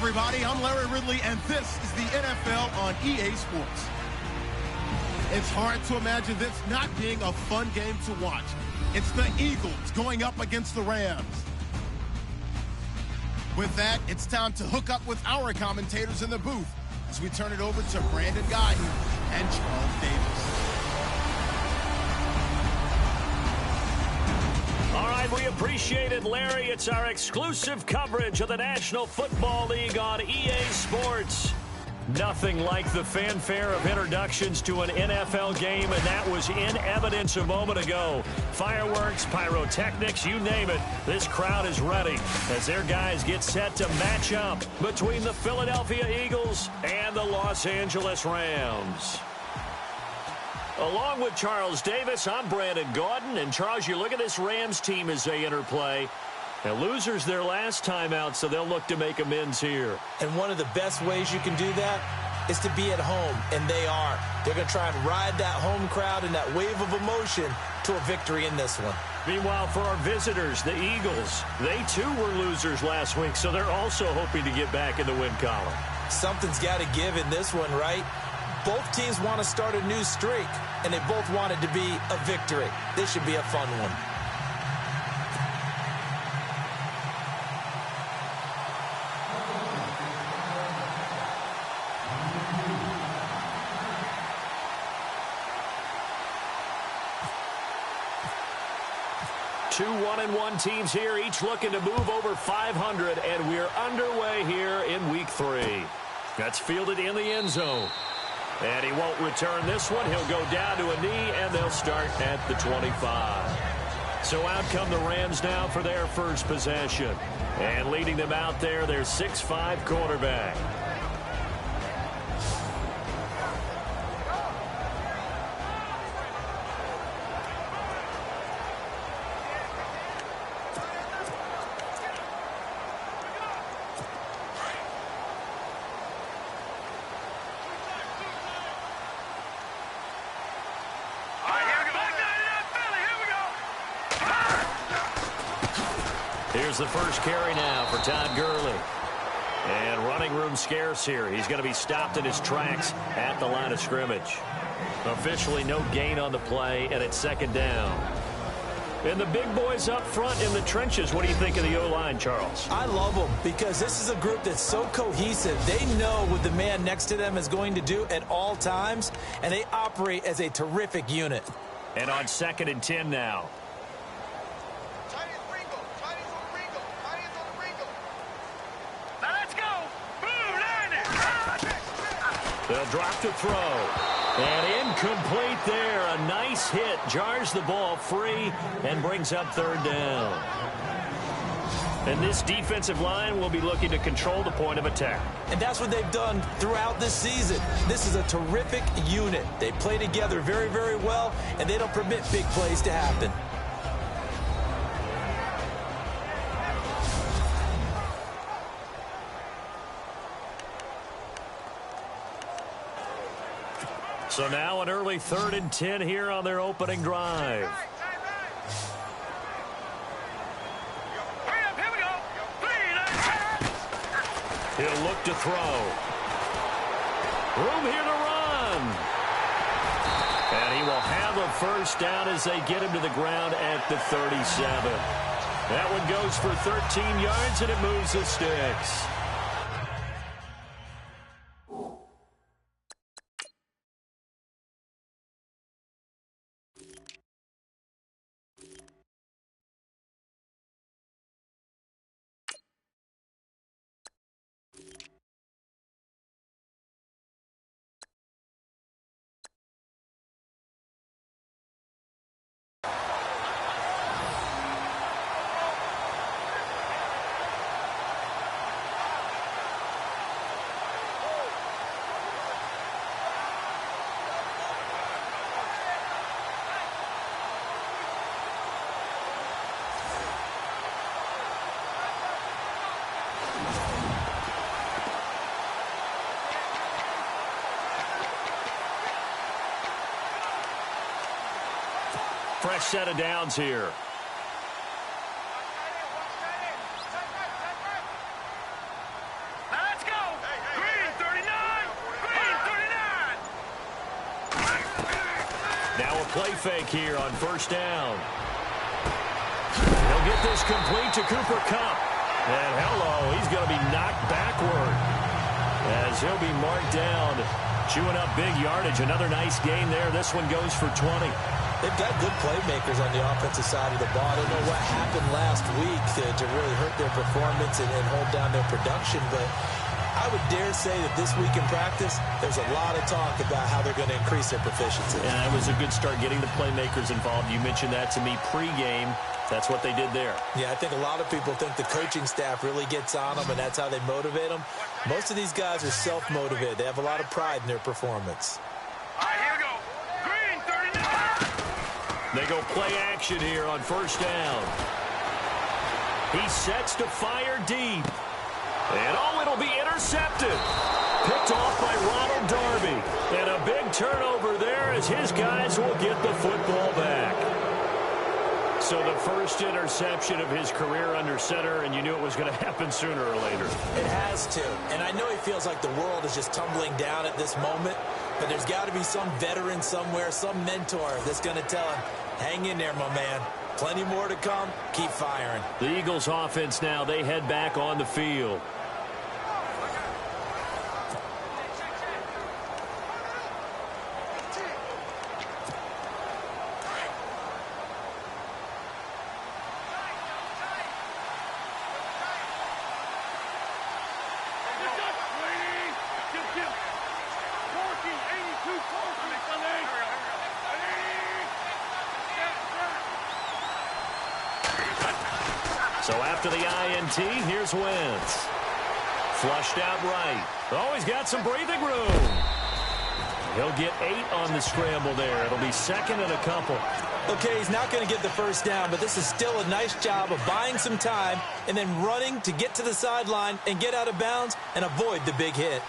everybody. I'm Larry Ridley, and this is the NFL on EA Sports. It's hard to imagine this not being a fun game to watch. It's the Eagles going up against the Rams. With that, it's time to hook up with our commentators in the booth as we turn it over to Brandon Guyton and Charles Davis. All right, we appreciate it, Larry. It's our exclusive coverage of the National Football League on EA Sports. Nothing like the fanfare of introductions to an NFL game, and that was in evidence a moment ago. Fireworks, pyrotechnics, you name it. This crowd is ready as their guys get set to match up between the Philadelphia Eagles and the Los Angeles Rams. Along with Charles Davis, I'm Brandon Guyton. And Charles, you look at this Rams team as they interplay. Now, losers their last time out, so they'll look to make amends here. And one of the best ways you can do that is to be at home, and they are. They're going to try and ride that home crowd and that wave of emotion to a victory in this one. Meanwhile, for our visitors, the Eagles, they too were losers last week, so they're also hoping to get back in the win column. Something's got to give in this one, right? Both teams want to start a new streak, and they both want it to be a victory. This should be a fun one. Two 1-1 teams here, each looking to move over 500, and we're underway here in Week 3. That's fielded in the end zone. And he won't return this one. He'll go down to a knee, and they'll start at the 25. So out come the Rams now for their first possession. And leading them out there, their 6'5" quarterback. Here's the first carry now for Todd Gurley. And running room scarce here. He's going to be stopped in his tracks at the line of scrimmage. Officially no gain on the play, and it's second down. And the big boys up front in the trenches. What do you think of the O-line, Charles? I love them because this is a group that's so cohesive. They know what the man next to them is going to do at all times, and they operate as a terrific unit. And on 2nd and 10 now. They'll drop to throw. And incomplete there. A nice hit. Jars the ball free and brings up third down. And this defensive line will be looking to control the point of attack. And that's what they've done throughout this season. This is a terrific unit. They play together very, very well, and they don't permit big plays to happen. So now an early 3rd and 10 here on their opening drive. He'll look to throw. Room here to run. And he will have a first down as they get him to the ground at the 37. That one goes for 13 yards, and it moves the sticks. Fresh set of downs here. Let's play fake here on first down. He'll get this complete to Cooper Kupp. And hello, he's going to be knocked backward as he'll be marked down. Chewing up big yardage. Another nice gain there. This one goes for 20. They've got good playmakers on the offensive side of the ball. I don't know what happened last week to really hurt their performance and hold down their production, but I would dare say that this week in practice, there's a lot of talk about how they're going to increase their proficiency. Yeah, it was a good start getting the playmakers involved. You mentioned that to me pregame. That's what they did there. Yeah, I think a lot of people think the coaching staff really gets on them, and that's how they motivate them. Most of these guys are self-motivated. They have a lot of pride in their performance. All right, here we go. Green, 39. They go play action here on first down. He sets to fire deep. And, oh, it'll be intercepted. Picked off by Ronald Darby. And a big turnover there as his guys will get the football back. So the first interception of his career under center, and you knew it was going to happen sooner or later. It has to. And I know he feels like the world is just tumbling down at this moment, but there's got to be some veteran somewhere, some mentor that's going to tell him, hang in there, my man. Plenty more to come. Keep firing. The Eagles offense now, they head back on the field. So after the INT, here's Wentz. Flushed out right. Oh, he's got some breathing room. He'll get 8 on the scramble there. It'll be second and a couple. Okay, he's not going to get the first down, but this is still a nice job of buying some time and then running to get to the sideline and get out of bounds and avoid the big hit.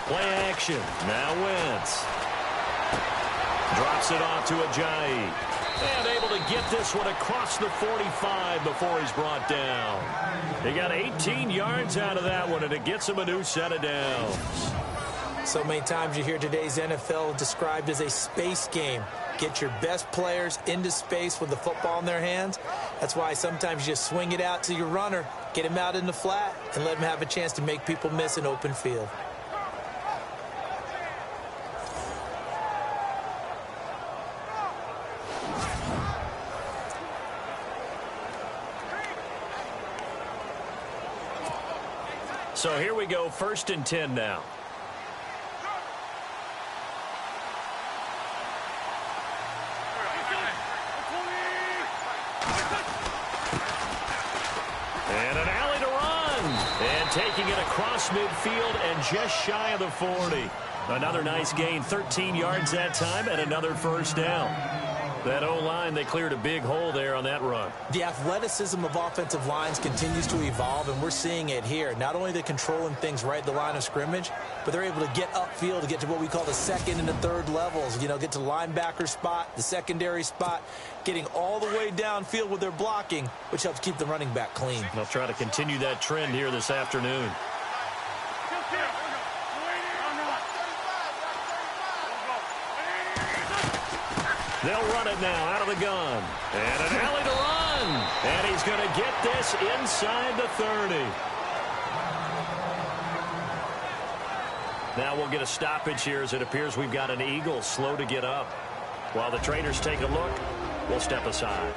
Play action. Now Wentz. Drops it off to Ajayi. And able to get this one across the 45 before he's brought down. He got 18 yards out of that one, and it gets him a new set of downs. So many times you hear today's NFL described as a space game. Get your best players into space with the football in their hands. That's why sometimes you just swing it out to your runner, get him out in the flat, and let him have a chance to make people miss an open field. So here we go, 1st and 10 now. And an alley to run. And taking it across midfield and just shy of the 40. Another nice gain, 13 yards that time, and another first down. That O-line, they cleared a big hole there on that run. The athleticism of offensive lines continues to evolve, and we're seeing it here. Not only are they controlling things right at the line of scrimmage, but they're able to get upfield to get to what we call the second and the third levels. You know, get to the linebacker spot, the secondary spot, getting all the way downfield with their blocking, which helps keep the running back clean. They'll try to continue that trend here this afternoon. They'll run it now out of the gun. And an alley to run. And he's going to get this inside the 30. Now we'll get a stoppage here as it appears we've got an Eagle slow to get up. While the trainers take a look, we'll step aside.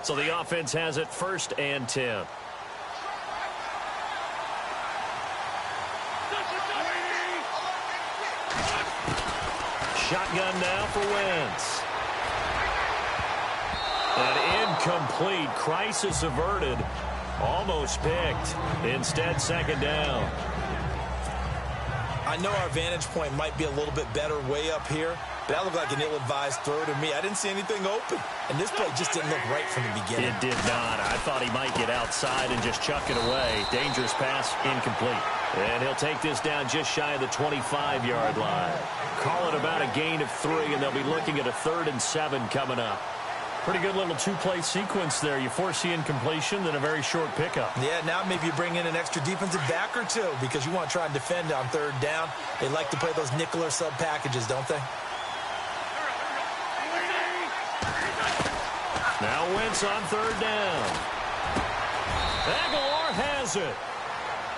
So the offense has it 1st and 10. Shotgun now for Wentz. An incomplete. Crisis averted. Almost picked. Instead, 2nd down. I know our vantage point might be a little bit better way up here, but that looked like an ill-advised throw to me. I didn't see anything open, and this play just didn't look right from the beginning. It did not. I thought he might get outside and just chuck it away. Dangerous pass, incomplete. And he'll take this down just shy of the 25-yard line. Call it about a gain of 3, and they'll be looking at a 3rd and 7 coming up. Pretty good little two-play sequence there. You force the incompletion, then a very short pickup. Yeah, now maybe you bring in an extra defensive back or two because you want to try and defend on 3rd down. They like to play those nickel or sub packages, don't they? Now Wentz on 3rd down. Aguilar has it.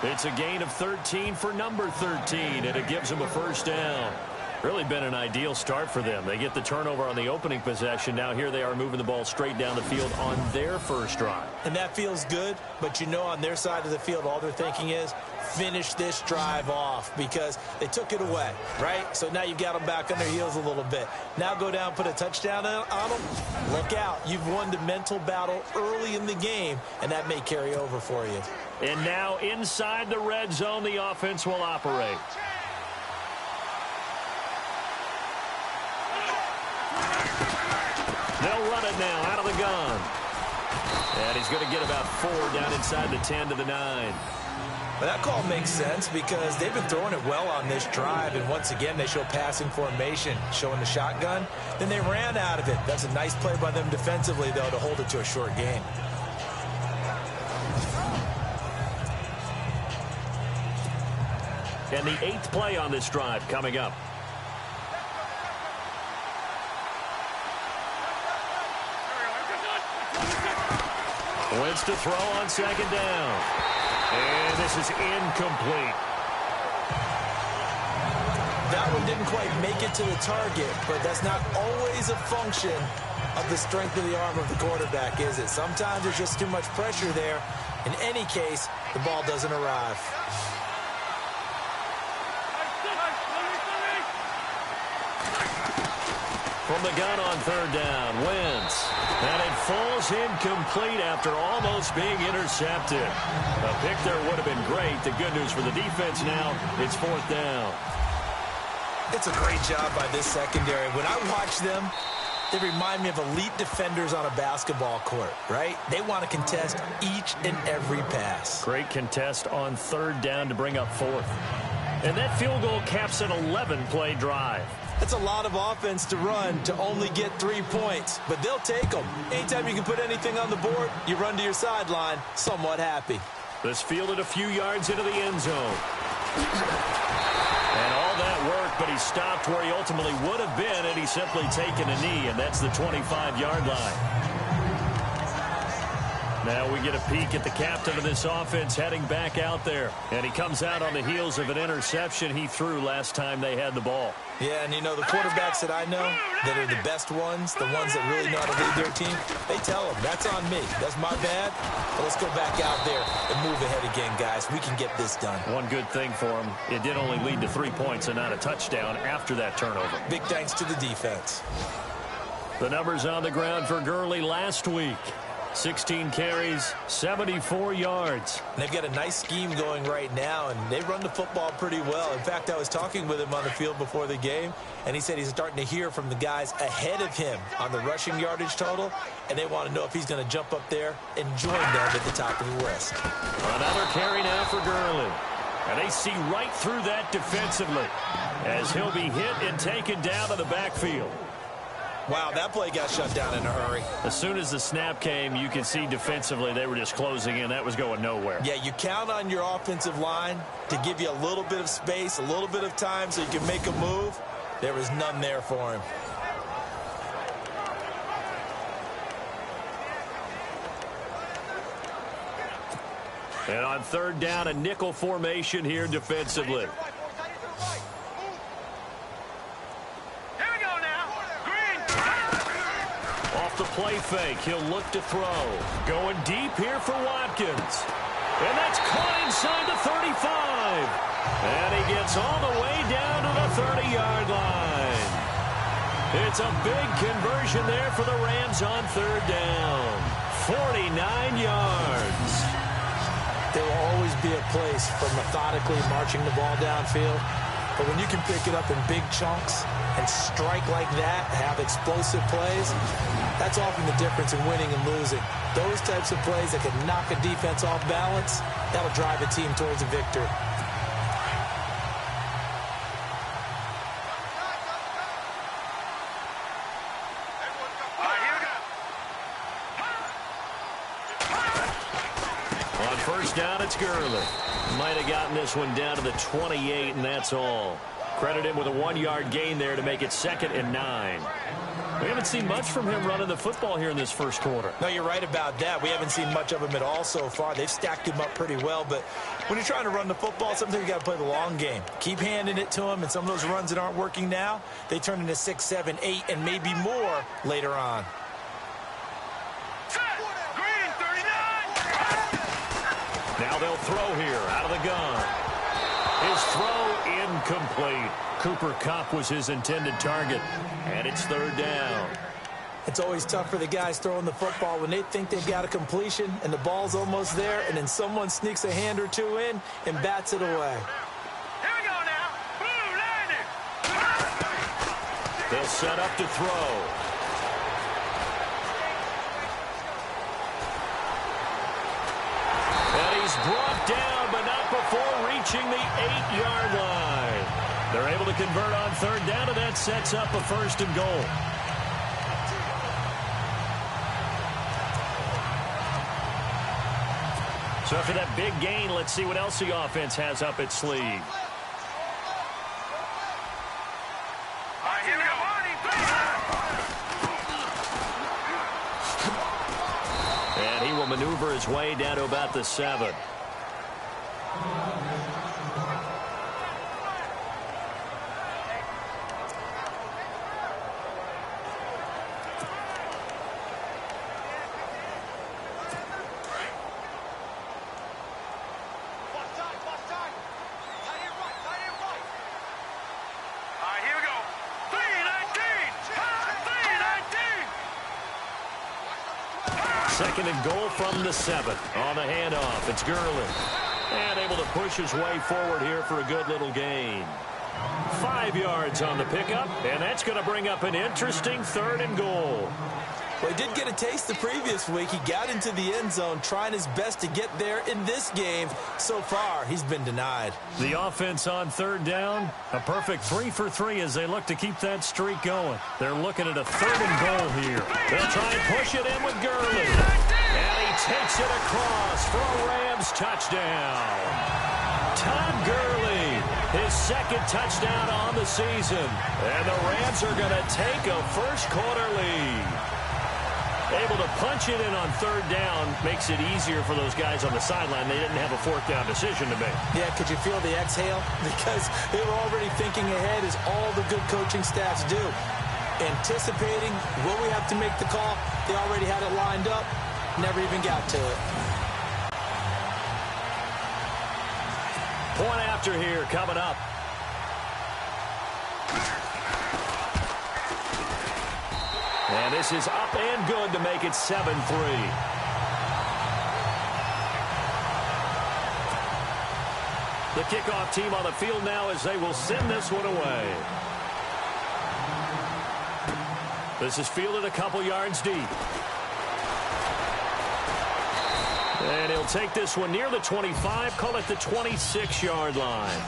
It's a gain of 13 for number 13, and it gives him a 1st down. Really been an ideal start for them. They get the turnover on the opening possession. Now here they are moving the ball straight down the field on their first drive. And that feels good, but you know on their side of the field all they're thinking is finish this drive off because they took it away, right? So now you've got them back on their heels a little bit. Now go down, put a touchdown on them. Look out. You've won the mental battle early in the game, and that may carry over for you. And now inside the red zone, the offense will operate. They'll run it now out of the gun. And he's going to get about 4 down inside the 10 to the 9. Well, that call makes sense because they've been throwing it well on this drive, and once again they show passing formation, showing the shotgun. Then they ran out of it. That's a nice play by them defensively, though, to hold it to a short gain. And the 8th play on this drive coming up. Wentz to throw on 2nd down. And this is incomplete. That one didn't quite make it to the target, but that's not always a function of the strength of the arm of the quarterback, is it? Sometimes there's just too much pressure there. In any case, the ball doesn't arrive. From the gun on 3rd down, Wentz. And it falls incomplete after almost being intercepted. A pick there would have been great. The good news for the defense now, it's 4th down. It's a great job by this secondary. When I watch them, they remind me of elite defenders on a basketball court, right? They want to contest each and every pass. Great contest on 3rd down to bring up 4th. And that field goal caps an 11-play drive. That's a lot of offense to run to only get 3 points, but they'll take them. Anytime you can put anything on the board, you run to your sideline, somewhat happy. This fielded a few yards into the end zone. And all that work, but he stopped where he ultimately would have been, and he's simply taken a knee, and that's the 25-yard line. Now we get a peek at the captain of this offense heading back out there. And he comes out on the heels of an interception he threw last time they had the ball. Yeah, and you know, the quarterbacks that I know that are the best ones, the ones that really know how to lead their team, they tell them, that's on me. That's my bad. But let's go back out there and move ahead again, guys. We can get this done. One good thing for him, it did only lead to 3 points and not a touchdown after that turnover. Big thanks to the defense. The numbers on the ground for Gurley last week. 16 carries, 74 yards. And they've got a nice scheme going right now, and they run the football pretty well. In fact, I was talking with him on the field before the game, and he said he's starting to hear from the guys ahead of him on the rushing yardage total, and they want to know if he's going to jump up there and join them at the top of the list. Another carry now for Gurley. And they see right through that defensively as he'll be hit and taken down to the backfield. Wow, that play got shut down in a hurry. As soon as the snap came, you could see defensively they were just closing in. That was going nowhere. Yeah, you count on your offensive line to give you a little bit of space, a little bit of time so you can make a move. There was none there for him. And on 3rd down, a nickel formation here defensively. The play fake. He'll look to throw. Going deep here for Watkins. And that's caught inside the 35. And he gets all the way down to the 30-yard line. It's a big conversion there for the Rams on 3rd down. 49 yards. There will always be a place for methodically marching the ball downfield. But when you can pick it up in big chunks and strike like that, have explosive plays, that's often the difference in winning and losing. Those types of plays that can knock a defense off balance, that'll drive a team towards a victory. On first down, it's Gurley. Might have gotten this one down to the 28, and that's all. Credit him with a 1-yard gain there to make it 2nd and 9. We haven't seen much from him running the football here in this first quarter. No, you're right about that. We haven't seen much of him at all so far. They've stacked him up pretty well, but when you're trying to run the football, sometimes you got to play the long game. Keep handing it to him, and some of those runs that aren't working now, they turn into 6, 7, 8, and maybe more later on. Now they'll throw here out of the gun. His throw incomplete. Cooper Kupp was his intended target, and it's 3rd down. It's always tough for the guys throwing the football when they think they've got a completion and the ball's almost there, and then someone sneaks a hand or two in and bats it away. Here we go now. Blue landing. They'll set up to throw. And he's brought down, but not before reaching the 8-yard line. They're able to convert on 3rd down, and that sets up a 1st and goal. So after that big gain, let's see what else the offense has up its sleeve. Here we go. And he will maneuver his way down to about the 7. Here we go. 3-19. 2nd and goal from the 7. On the handoff, it's Gurley. And able to push his way forward here for a good little gain. 5 yards on the pickup, and that's going to bring up an interesting 3rd and goal. Well, he did get a taste the previous week. He got into the end zone trying his best to get there in this game. So far, he's been denied. The offense on 3rd down, a perfect 3 for 3 as they look to keep that streak going. They're looking at a 3rd and goal here. They'll try and push it in with Gurley. And he takes it across for a Rams touchdown. Todd Gurley, his 2nd touchdown on the season. And the Rams are going to take a first-quarter lead. Able to punch it in on 3rd down makes it easier for those guys on the sideline. They didn't have a 4th down decision to make. Yeah, could you feel the exhale? Because they were already thinking ahead, as all the good coaching staffs do. Anticipating, will we have to make the call? They already had it lined up. Never even got to it. Point after here coming up. And this is up and good to make it 7-3. The kickoff team on the field now as they will send this one away. This is fielded a couple yards deep. And he'll take this one near the 25, call it the 26-yard line.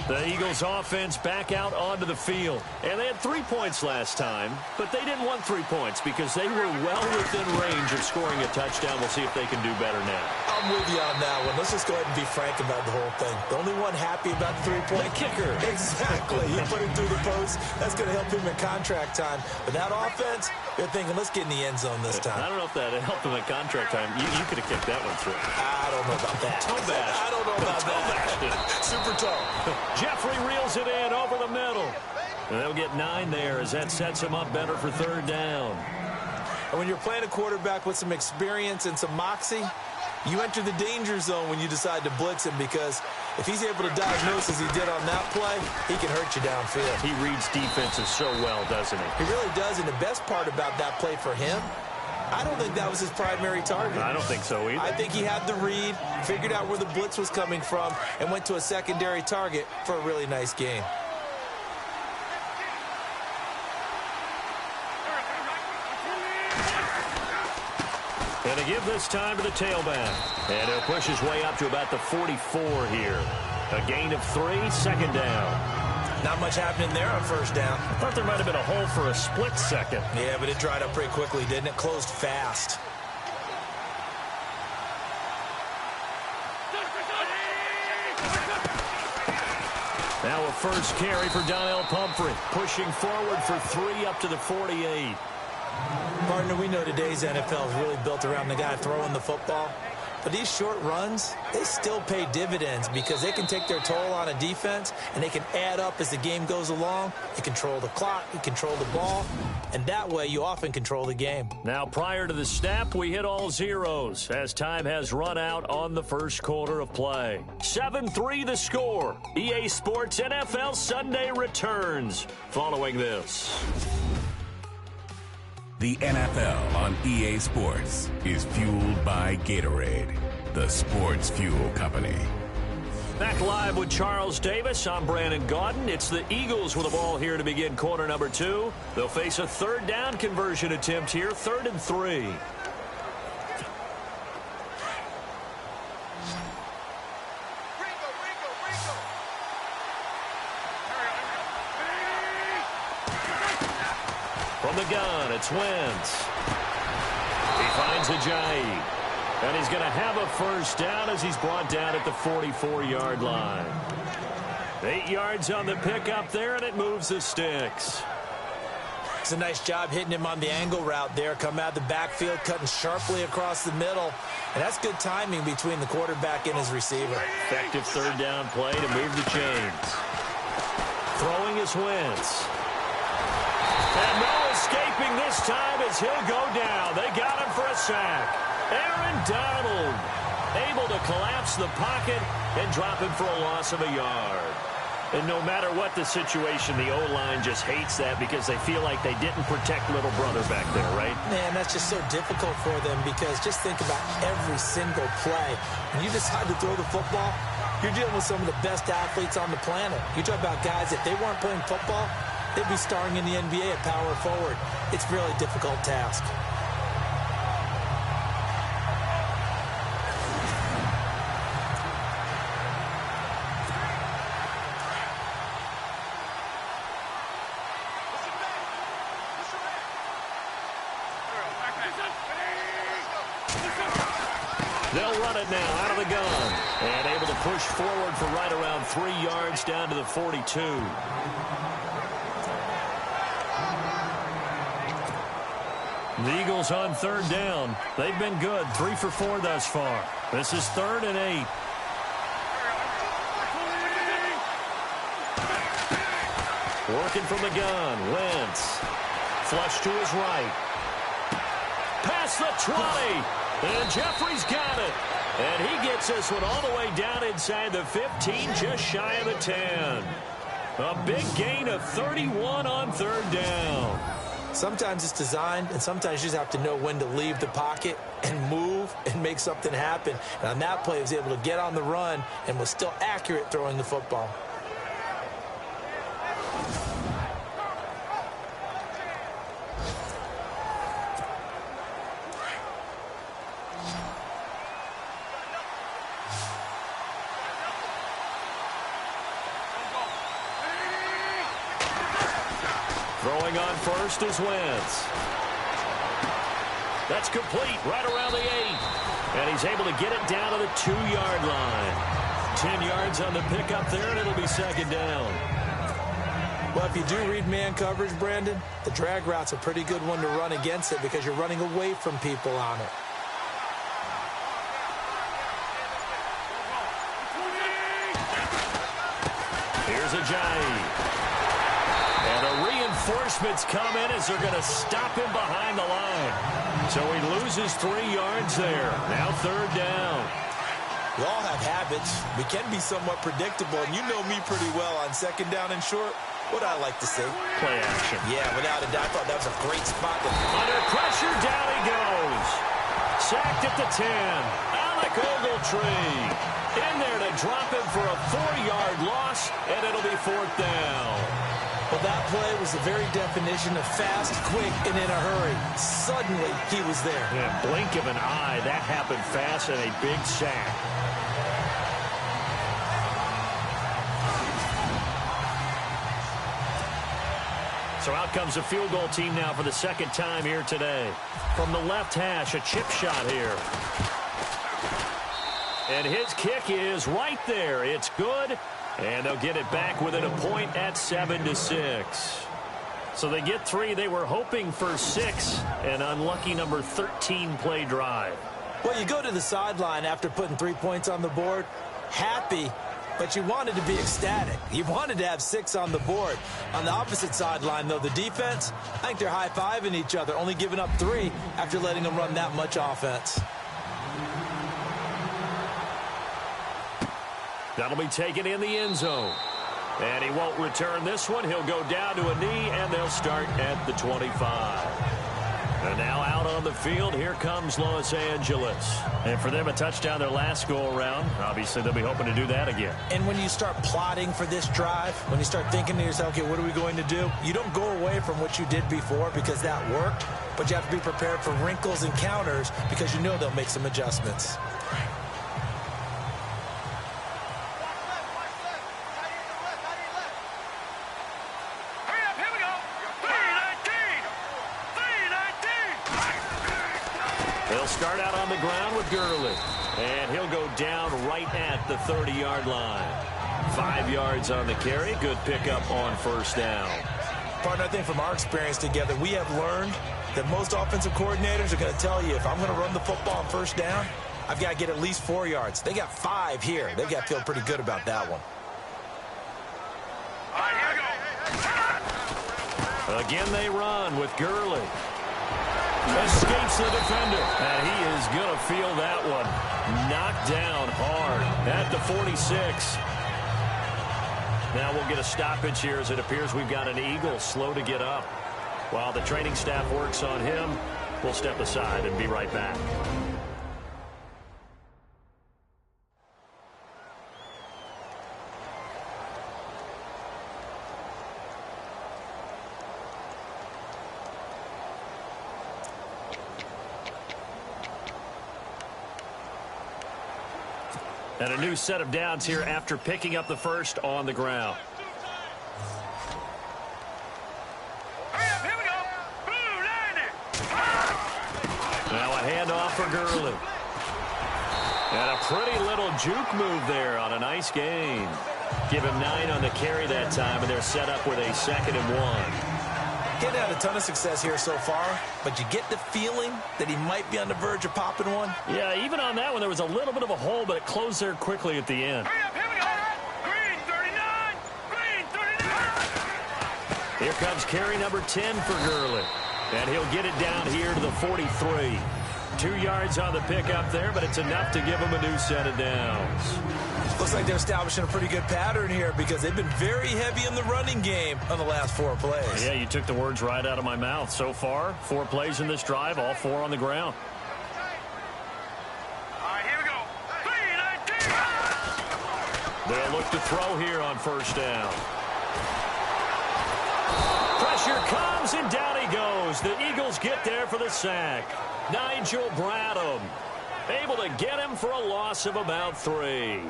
The Eagles offense back out onto the field. And they had 3 points last time, but they didn't want 3 points because they were well within range of scoring a touchdown. We'll see if they can do better now. I'm with you on that one. Let's just go ahead and be frank about the whole thing. The only one happy about the 3-point kicker. Exactly. He put it through the post. That's going to help him in contract time. But that offense, they're thinking, let's get in the end zone this time. I don't know if that helped him at contract time. You could have kicked that one through. I don't know about that. Toe bash. I don't know about that. Super toe. Jeffrey reels it in over the middle. And they'll get 9 there as that sets him up better for 3rd down. And when you're playing a quarterback with some experience and some moxie, you enter the danger zone when you decide to blitz him, because if he's able to diagnose as he did on that play, he can hurt you downfield. He reads defenses so well, doesn't he? He really does, and the best part about that play for him, I don't think that was his primary target. I don't think so either. I think he had the read, figured out where the blitz was coming from, and went to a secondary target for a really nice gain. And to give this time to the tailback. And he'll push his way up to about the 44 here. A gain of 3, second down. Not much happening there on first down. I thought there might have been a hole for a split second. Yeah, but it dried up pretty quickly, didn't it? Closed fast. Now a first carry for Donnell Pumphrey. Pushing forward for 3 up to the 48. Partner, we know today's NFL is really built around the guy throwing the football. But these short runs, they still pay dividends because they can take their toll on a defense, and they can add up as the game goes along. You control the clock, you control the ball, and that way you often control the game. Now, prior to the snap, we hit all zeros as time has run out on the first quarter of play. 7-3 the score. EA Sports NFL Sunday returns following this. The NFL on EA Sports is fueled by Gatorade, the sports fuel company. Back live with Charles Davis. I'm Brandon Gaudin. It's the Eagles with the ball here to begin quarter number 2. They'll face a third down conversion attempt here, 3rd and 3. From the gun, it's Wentz. He finds Ajayi. And he's going to have a first down as he's brought down at the 44-yard line. 8 yards on the pickup there, and it moves the sticks. It's a nice job hitting him on the angle route there. Come out of the backfield, cutting sharply across the middle. And that's good timing between the quarterback and his receiver. Effective third down play to move the chains. Throwing is Wentz. And no escaping this time as he'll go down. They got him for a sack. Aaron Donald able to collapse the pocket and drop him for a loss of a yard. And no matter what the situation, the O-line just hates that because they feel like they didn't protect little brother back there, right? Man, that's just so difficult for them because just think about every single play. When you decide to throw the football, you're dealing with some of the best athletes on the planet. You talk about guys, if they weren't playing football, they'd be starring in the NBA at power forward. It's a really difficult task. They'll run it now out of the gun. And able to push forward for right around 3 yards down to the 42. The Eagles on third down. They've been good. 3 for 4 thus far. This is 3rd and 8. Working from the gun. Wentz. Flush to his right. Past the 20. And Jeffrey's got it. And he gets this one all the way down inside the 15, just shy of the 10. A big gain of 31 on third down. Sometimes it's designed, and sometimes you just have to know when to leave the pocket and move and make something happen. And on that play, he was able to get on the run and was still accurate throwing the football. Throwing on first is Wentz. That's complete right around the 8. And he's able to get it down to the 2-yard line. 10 yards on the pickup there, and it'll be second down. Well, if you do read man coverage, Brandon, the drag route's a pretty good one to run against it because you're running away from people on it. Here's Ajayi. And the reinforcements come in as they're going to stop him behind the line. So he loses 3 yards there. Now third down. We all have habits. We can be somewhat predictable, and you know me pretty well on second down and short. What I like to see. Play action. Yeah, without a doubt. I thought that was a great spot. Under pressure, down he goes. Sacked at the 10. Alec Ogletree in there to drop him for a 4-yard loss, and it'll be 4th down. Well, that play was the very definition of fast, quick, and in a hurry. Suddenly, he was there. Yeah, blink of an eye. That happened fast and a big sack. So out comes a field goal team now for the second time here today. From the left hash, a chip shot here. And his kick is right there. It's good. And they'll get it back within a point at 7-6. So they get 3. They were hoping for 6. An unlucky number 13 play drive. Well, you go to the sideline after putting 3 points on the board, happy, but you wanted to be ecstatic. You wanted to have 6 on the board. On the opposite sideline, though, the defense, I think they're high-fiving each other, only giving up 3 after letting them run that much offense. That'll be taken in the end zone. And he won't return this one. He'll go down to a knee, and they'll start at the 25. And now out on the field, here comes Los Angeles. And for them, a touchdown their last go-around. Obviously, they'll be hoping to do that again. And when you start plotting for this drive, when you start thinking to yourself, okay, what are we going to do? You don't go away from what you did before because that worked, but you have to be prepared for wrinkles and counters because you know they'll make some adjustments. Start out on the ground with Gurley. And he'll go down right at the 30-yard line. 5 yards on the carry. Good pickup on first down. Partner, I think from our experience together, we have learned that most offensive coordinators are going to tell you, if I'm going to run the football on first down, I've got to get at least 4 yards. They got 5 here. They've got to feel pretty good about that one. Again, they run with Gurley. Escapes the defender, and he is going to feel that one. Knocked down hard at the 46. Now we'll get a stoppage here as it appears we've got an Eagle slow to get up. While the training staff works on him, we'll step aside and be right back. And a new set of downs here after picking up the first on the ground. Now a handoff for Gurley. And a pretty little juke move there on a nice gain. Give him 9 on the carry that time, and they're set up with a 2nd and 1. Getting had a ton of success here so far, but you get the feeling that he might be on the verge of popping one. Yeah, even on that one, there was a little bit of a hole, but it closed there quickly at the end. Green 39! Green 39! Here comes carry number 10 for Gurley. And he'll get it down here to the 43. 2 yards on the pickup there, but it's enough to give him a new set of downs. Looks like they're establishing a pretty good pattern here because they've been very heavy in the running game on the last 4 plays. Yeah, you took the words right out of my mouth. So far, 4 plays in this drive, all 4 on the ground. All right, here we go. 3-19! They'll look to throw here on first down. Pressure comes, and down he goes. The Eagles get there for the sack. Nigel Bradham able to get him for a loss of about 3.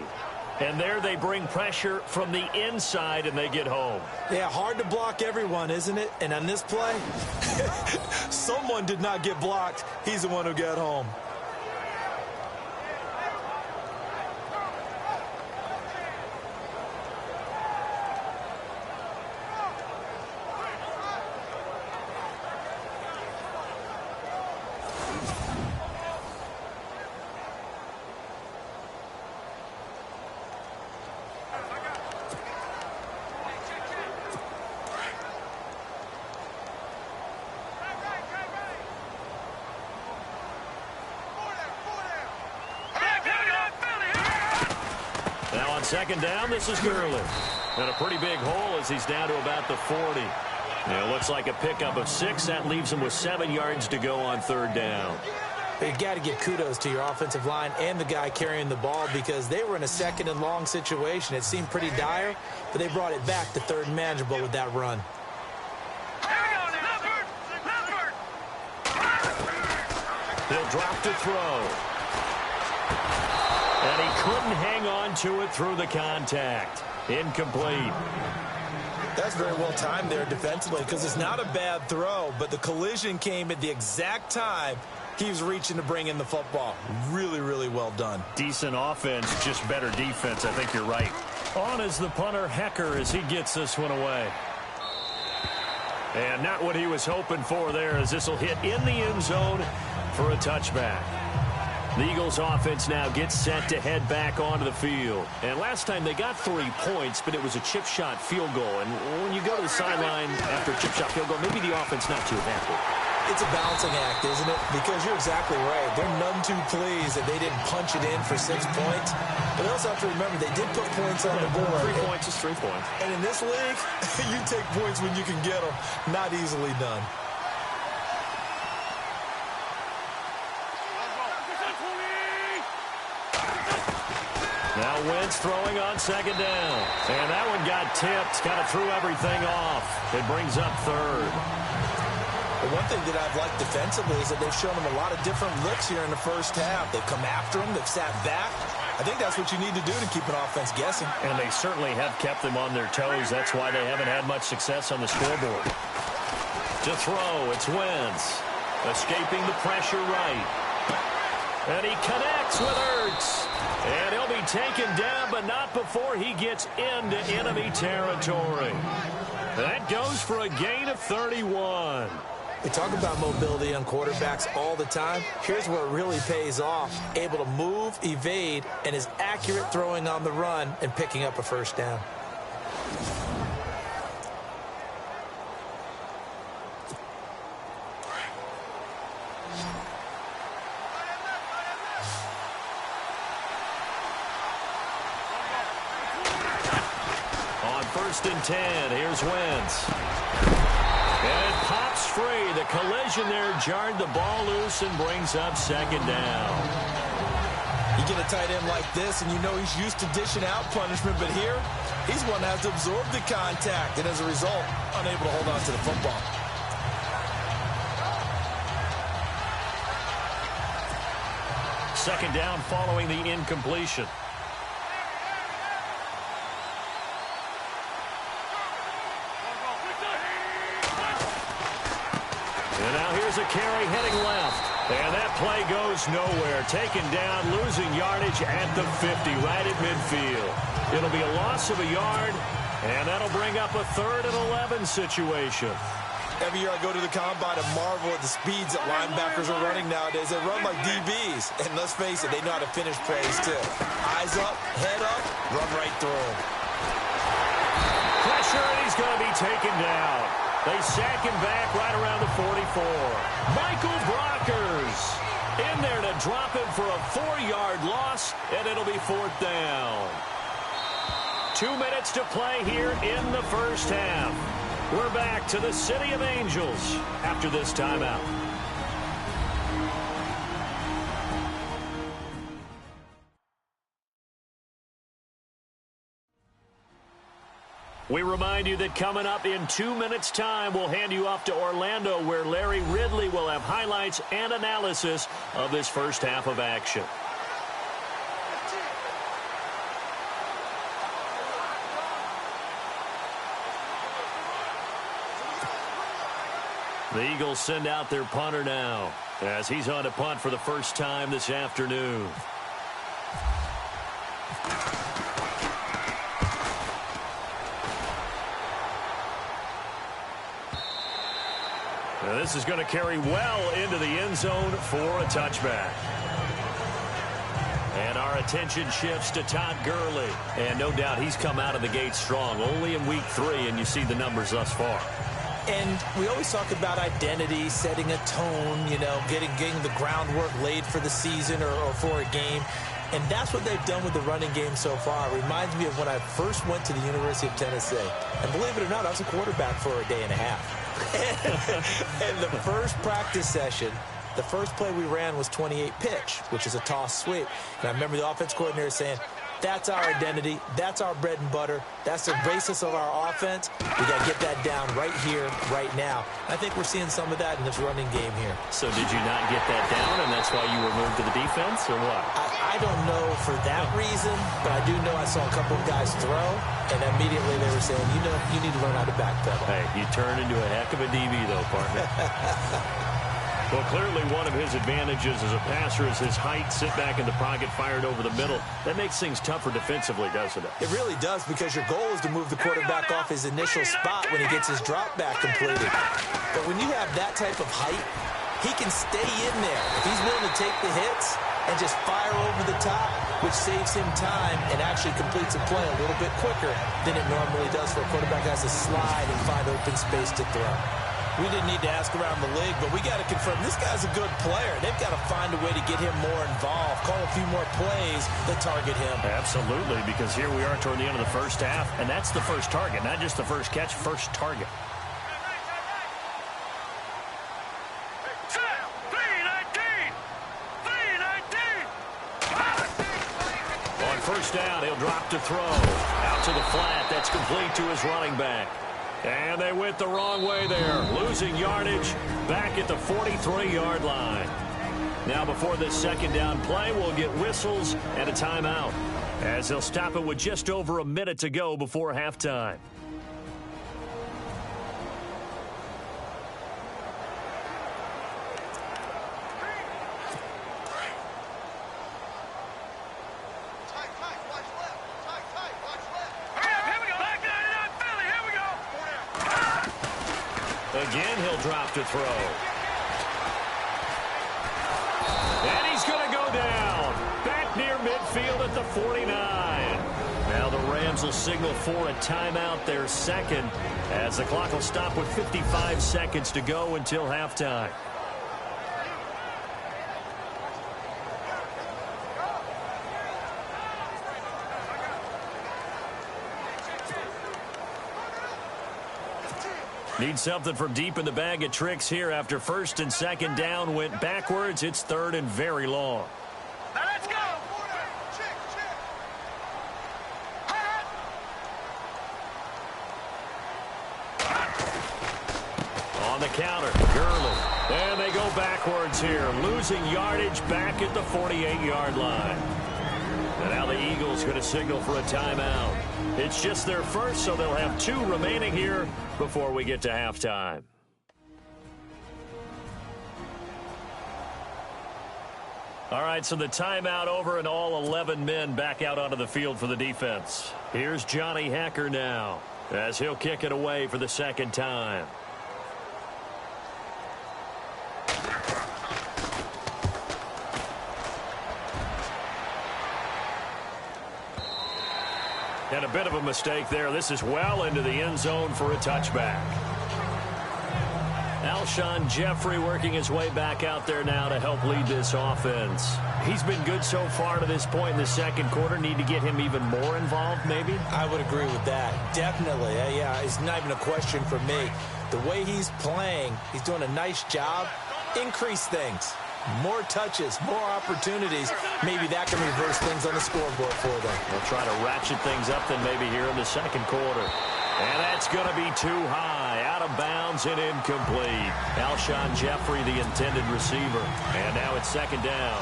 And there they bring pressure from the inside, and they get home. Yeah, hard to block everyone, isn't it? And on this play, someone did not get blocked. He's the one who got home. Second down, this is Gurley. And a pretty big hole as he's down to about the 40. Yeah, it looks like a pickup of 6. That leaves him with 7 yards to go on third down. You got to give kudos to your offensive line and the guy carrying the ball because they were in a second and long situation. It seemed pretty dire, but they brought it back to third and manageable with that run. He'll drop to throw. And he couldn't hang on to it through the contact. Incomplete. That's very well timed there defensively because it's not a bad throw, but the collision came at the exact time he was reaching to bring in the football. Really, really well done. Decent offense, just better defense. I think you're right. On is the punter, Hecker, as he gets this one away. And not what he was hoping for there, as this will hit in the end zone for a touchback. The Eagles offense now gets set to head back onto the field. And last time they got 3 points, but it was a chip shot field goal. And when you go to the sideline after a chip shot field goal, maybe the offense not too happy. It's a balancing act, isn't it? Because you're exactly right. They're none too pleased that they didn't punch it in for 6 points. But they also have to remember they did put points on the board. 3 points is 3 points. And in this league, you take points when you can get them. Not easily done. Now Wentz throwing on second down. And that one got tipped. Kind of threw everything off. It brings up third. Well, one thing that I've liked defensively is that they've shown them a lot of different looks here in the first half. They've come after them. They've sat back. I think that's what you need to do to keep an offense guessing. And they certainly have kept them on their toes. That's why they haven't had much success on the scoreboard. To throw, it's Wentz. Escaping the pressure right. And he connects with Ertz. And he'll be taken down, but not before he gets into enemy territory. That goes for a gain of 31. We talk about mobility on quarterbacks all the time. Here's where it really pays off. Able to move, evade, and is accurate throwing on the run and picking up a first down. On 1st and 10, here's Wentz. And it pops free. The collision there jarred the ball loose and brings up second down. You get a tight end like this, and you know he's used to dishing out punishment, but here, he's one that has to absorb the contact, and as a result, unable to hold on to the football. Second down following the incompletion. And now here's a carry heading left. And that play goes nowhere. Taken down, losing yardage at the 50, right at midfield. It'll be a loss of a yard, and that'll bring up a 3rd and 11 situation. Every year I go to the combine and marvel at the speeds that linebackers are running nowadays. They run like DBs. And let's face it, they know how to finish plays too. Eyes up, head up, run right through them. Pressure, and he's going to be taken down. They sack him back right around the 44. Michael Brockers in there to drop him for a 4-yard loss, and it'll be 4th down. 2 minutes to play here in the first half. We're back to the City of Angels after this timeout. We remind you that coming up in 2 minutes' time, we'll hand you off to Orlando, where Larry Ridley will have highlights and analysis of this first half of action. The Eagles send out their punter now, as he's on to punt for the first time this afternoon. Now this is going to carry well into the end zone for a touchback. And our attention shifts to Todd Gurley. And no doubt he's come out of the gate strong, only in week 3, and you see the numbers thus far. And we always talk about identity, setting a tone, you know, getting the groundwork laid for the season or for a game. And that's what they've done with the running game so far. It reminds me of when I first went to the University of Tennessee. And believe it or not, I was a quarterback for a day and a half. And the first practice session, the first play we ran was 28 pitch, which is a toss sweep. And I remember the offense coordinator saying, that's our identity. That's our bread and butter. That's the basis of our offense. We got to get that down right here, right now. I think we're seeing some of that in this running game here. So did you not get that down, and that's why you were moved to the defense, or what? I don't know for that reason, but I do know I saw a couple of guys throw, and immediately they were saying, you know, you need to learn how to backpedal. Hey, you turn into a heck of a DB, though, partner. Well, clearly one of his advantages as a passer is his height, sit back in the pocket, fired over the middle. That makes things tougher defensively, doesn't it? It really does, because your goal is to move the quarterback off his initial spot when he gets his drop back completed. But when you have that type of height, he can stay in there. If he's willing to take the hits and just fire over the top, which saves him time and actually completes a play a little bit quicker than it normally does for a quarterback that has to slide and find open space to throw. We didn't need to ask around the league, but we got to confirm this guy's a good player. They've got to find a way to get him more involved, call a few more plays that target him. Absolutely, because here we are toward the end of the first half, and that's the first target, not just the first catch, first target. On first down, he'll drop to throw. Out to the flat, that's complete to his running back. And they went the wrong way there, losing yardage back at the 43-yard line. Now before this second down play, we'll get whistles and a timeout, as they'll stop it with just over a minute to go before halftime. Again, he'll drop to throw. And he's going to go down. Back near midfield at the 49. Now the Rams will signal for a timeout, their second, as the clock will stop with 55 seconds to go until halftime. Need something from deep in the bag of tricks here after first and second down went backwards. It's third and very long. Now let's go. On the counter, Gurley. And they go backwards here, losing yardage back at the 48-yard line. And now the Eagles going to signal for a timeout. It's just their first, so they'll have two remaining here before we get to halftime. All right, so the timeout over and all 11 men back out onto the field for the defense. Here's Johnny Hekker now as he'll kick it away for the second time. And a bit of a mistake there. This is well into the end zone for a touchback. Alshon Jeffrey working his way back out there now to help lead this offense. He's been good so far to this point in the second quarter. Need to get him even more involved, maybe? I would agree with that. Definitely. Yeah, it's not even a question for me. The way he's playing, he's doing a nice job. Increase things. More touches, more opportunities. Maybe that can reverse things on the scoreboard for them. They'll try to ratchet things up then maybe here in the second quarter. And that's going to be too high. Out of bounds and incomplete. Alshon Jeffrey, the intended receiver. And now it's second down.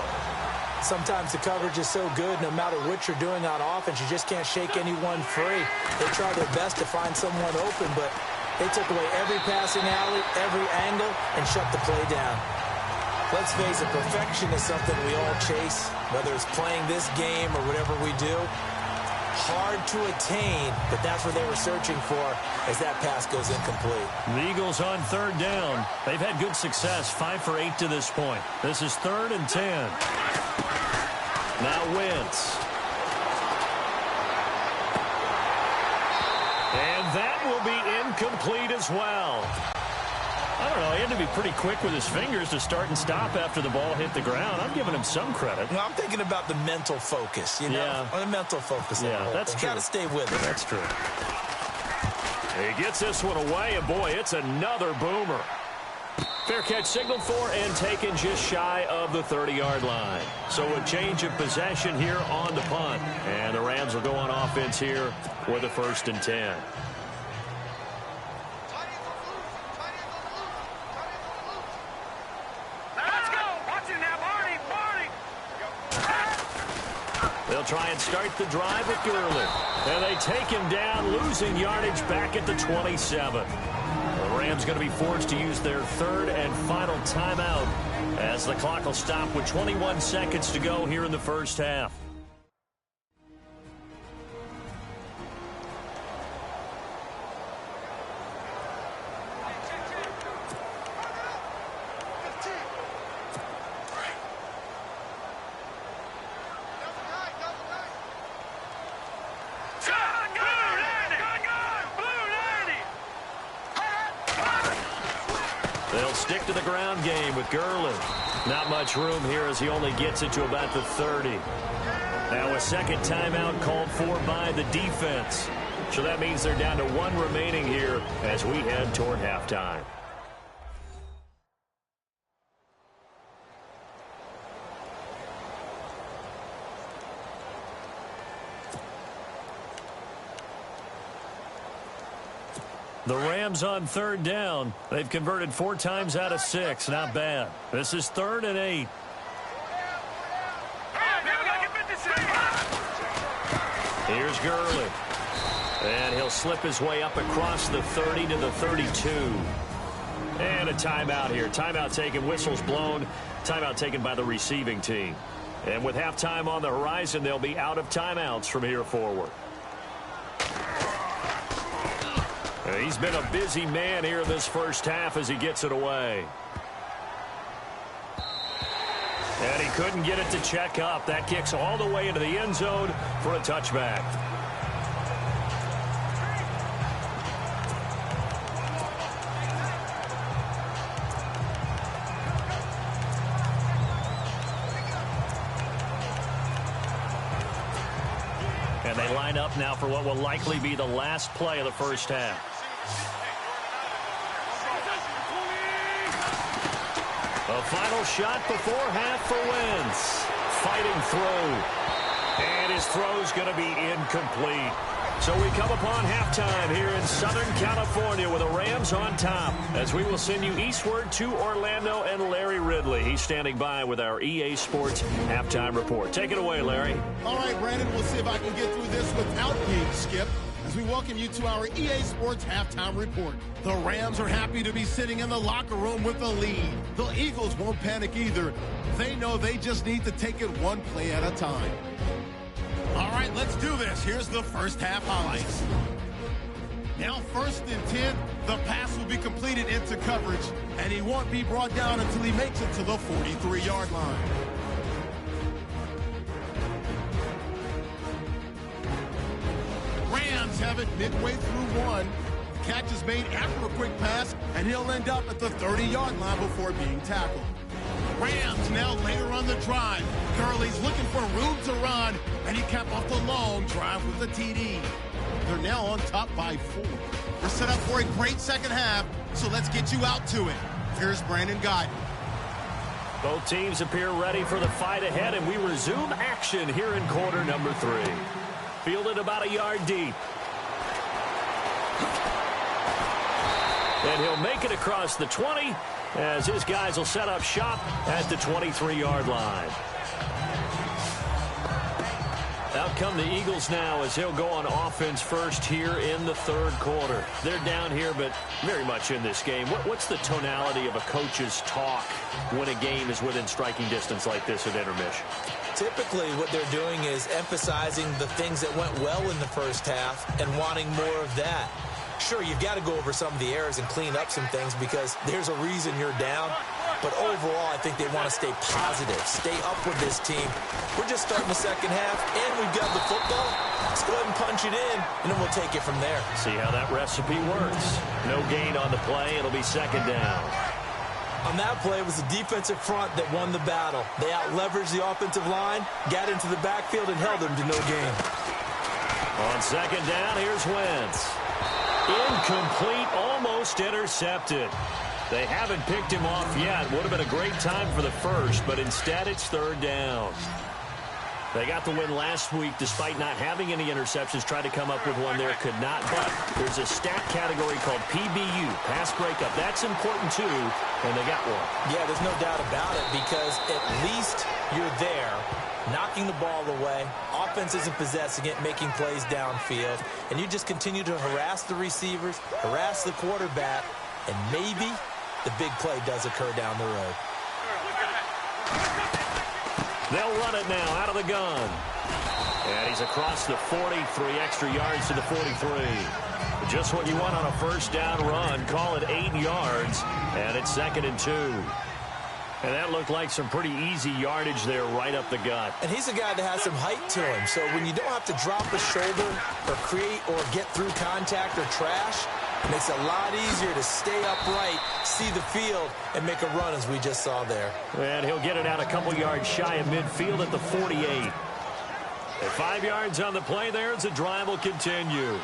Sometimes the coverage is so good, no matter what you're doing on offense, you just can't shake anyone free. They try their best to find someone open, but they took away every passing alley, every angle, and shut the play down. Let's face it, perfection is something we all chase, whether it's playing this game or whatever we do. Hard to attain, but that's what they were searching for as that pass goes incomplete. The Eagles on third down. They've had good success, 5 for 8 to this point. This is 3rd and 10. Now Wentz. And that will be incomplete as well. I don't know. He had to be pretty quick with his fingers to start and stop after the ball hit the ground. I'm giving him some credit. Well, I'm thinking about the mental focus, you know? Yeah. The mental focus. Yeah, that's true. Got to stay with it. That's true. He gets this one away, and boy, it's another boomer. Fair catch signaled for and taken just shy of the 30-yard line. So a change of possession here on the punt. And the Rams will go on offense here with a 1st and 10. They'll try and start the drive with Gurley. And they take him down, losing yardage back at the 27. The Rams going to be forced to use their 3rd and final timeout as the clock will stop with 21 seconds to go here in the first half. They'll stick to the ground game with Gurley. Not much room here as he only gets it to about the 30. Now a second timeout called for by the defense. So that means they're down to 1 remaining here as we head toward halftime. The Rams on 3rd down. They've converted 4 times out of 6. Not bad. This is 3rd and 8. Here's Gurley. And he'll slip his way up across the 30 to the 32. And a timeout here. Timeout taken, whistles blown. Timeout taken by the receiving team. And with halftime on the horizon, they'll be out of timeouts from here forward. He's been a busy man here this first half as he gets it away. And he couldn't get it to check up. That kicks all the way into the end zone for a touchback. And they line up now for what will likely be the last play of the first half. A final shot before half for Wentz. Fighting through. And his throw's going to be incomplete. So we come upon halftime here in Southern California with the Rams on top as we will send you eastward to Orlando and Larry Ridley. He's standing by with our EA Sports halftime report. Take it away, Larry. All right, Brandon, we'll see if I can get through this without being skipped as we welcome you to our EA Sports halftime report. The Rams are happy to be sitting in the locker room with the lead. The Eagles won't panic either. They know they just need to take it one play at a time. All right, let's do this. Here's the first half highlights. Now 1st and 10, the pass will be completed into coverage, and he won't be brought down until he makes it to the 43-yard line. Rams have it midway through 1. Catch is made after a quick pass, and he'll end up at the 30-yard line before being tackled. Rams now later on the drive. Gurley's looking for room to run, and he capped off the long drive with the TD. They're now on top by 4. We're set up for a great second half, so let's get you out to it. Here's Brandon Guyton. Both teams appear ready for the fight ahead, and we resume action here in quarter number 3. Fielded about a yard deep. And he'll make it across the 20 as his guys will set up shop at the 23-yard line. Out come the Eagles now as he'll go on offense first here in the 3rd quarter. They're down here, but very much in this game. What's the tonality of a coach's talk when a game is within striking distance like this at intermission? Typically, what they're doing is emphasizing the things that went well in the first half and wanting more of that. Sure, you've got to go over some of the errors and clean up some things because there's a reason you're down. But overall, I think they want to stay positive, stay up with this team. We're just starting the second half, and we've got the football. Let's go ahead and punch it in, and then we'll take it from there. See how that recipe works. No gain on the play. It'll be second down. On that play, it was the defensive front that won the battle. They out-leveraged the offensive line, got into the backfield, and held them to no gain. On second down, here's Wentz. Incomplete, almost intercepted. They haven't picked him off yet. Would have been a great time for the first, but instead it's third down. They got the win last week despite not having any interceptions. Tried to come up with one there, could not. But there's a stat category called PBU, pass breakup. That's important too, and they got one. Yeah, there's no doubt about it because at least you're there, knocking the ball away. Offense isn't possessing it, making plays downfield. And you just continue to harass the receivers, harass the quarterback, and maybe the big play does occur down the road. They'll run it now out of the gun. And he's across the 40, 3 extra yards to the 43. Just what you want on a first down run. Call it 8 yards, and it's 2nd and 2. And that looked like some pretty easy yardage there right up the gut. And he's a guy that has some height to him. So when you don't have to drop a shoulder or create or get through contact or trash, it makes it a lot easier to stay upright, see the field, and make a run as we just saw there. And he'll get it out a couple yards shy of midfield at the 48. And 5 yards on the play there as the drive will continue.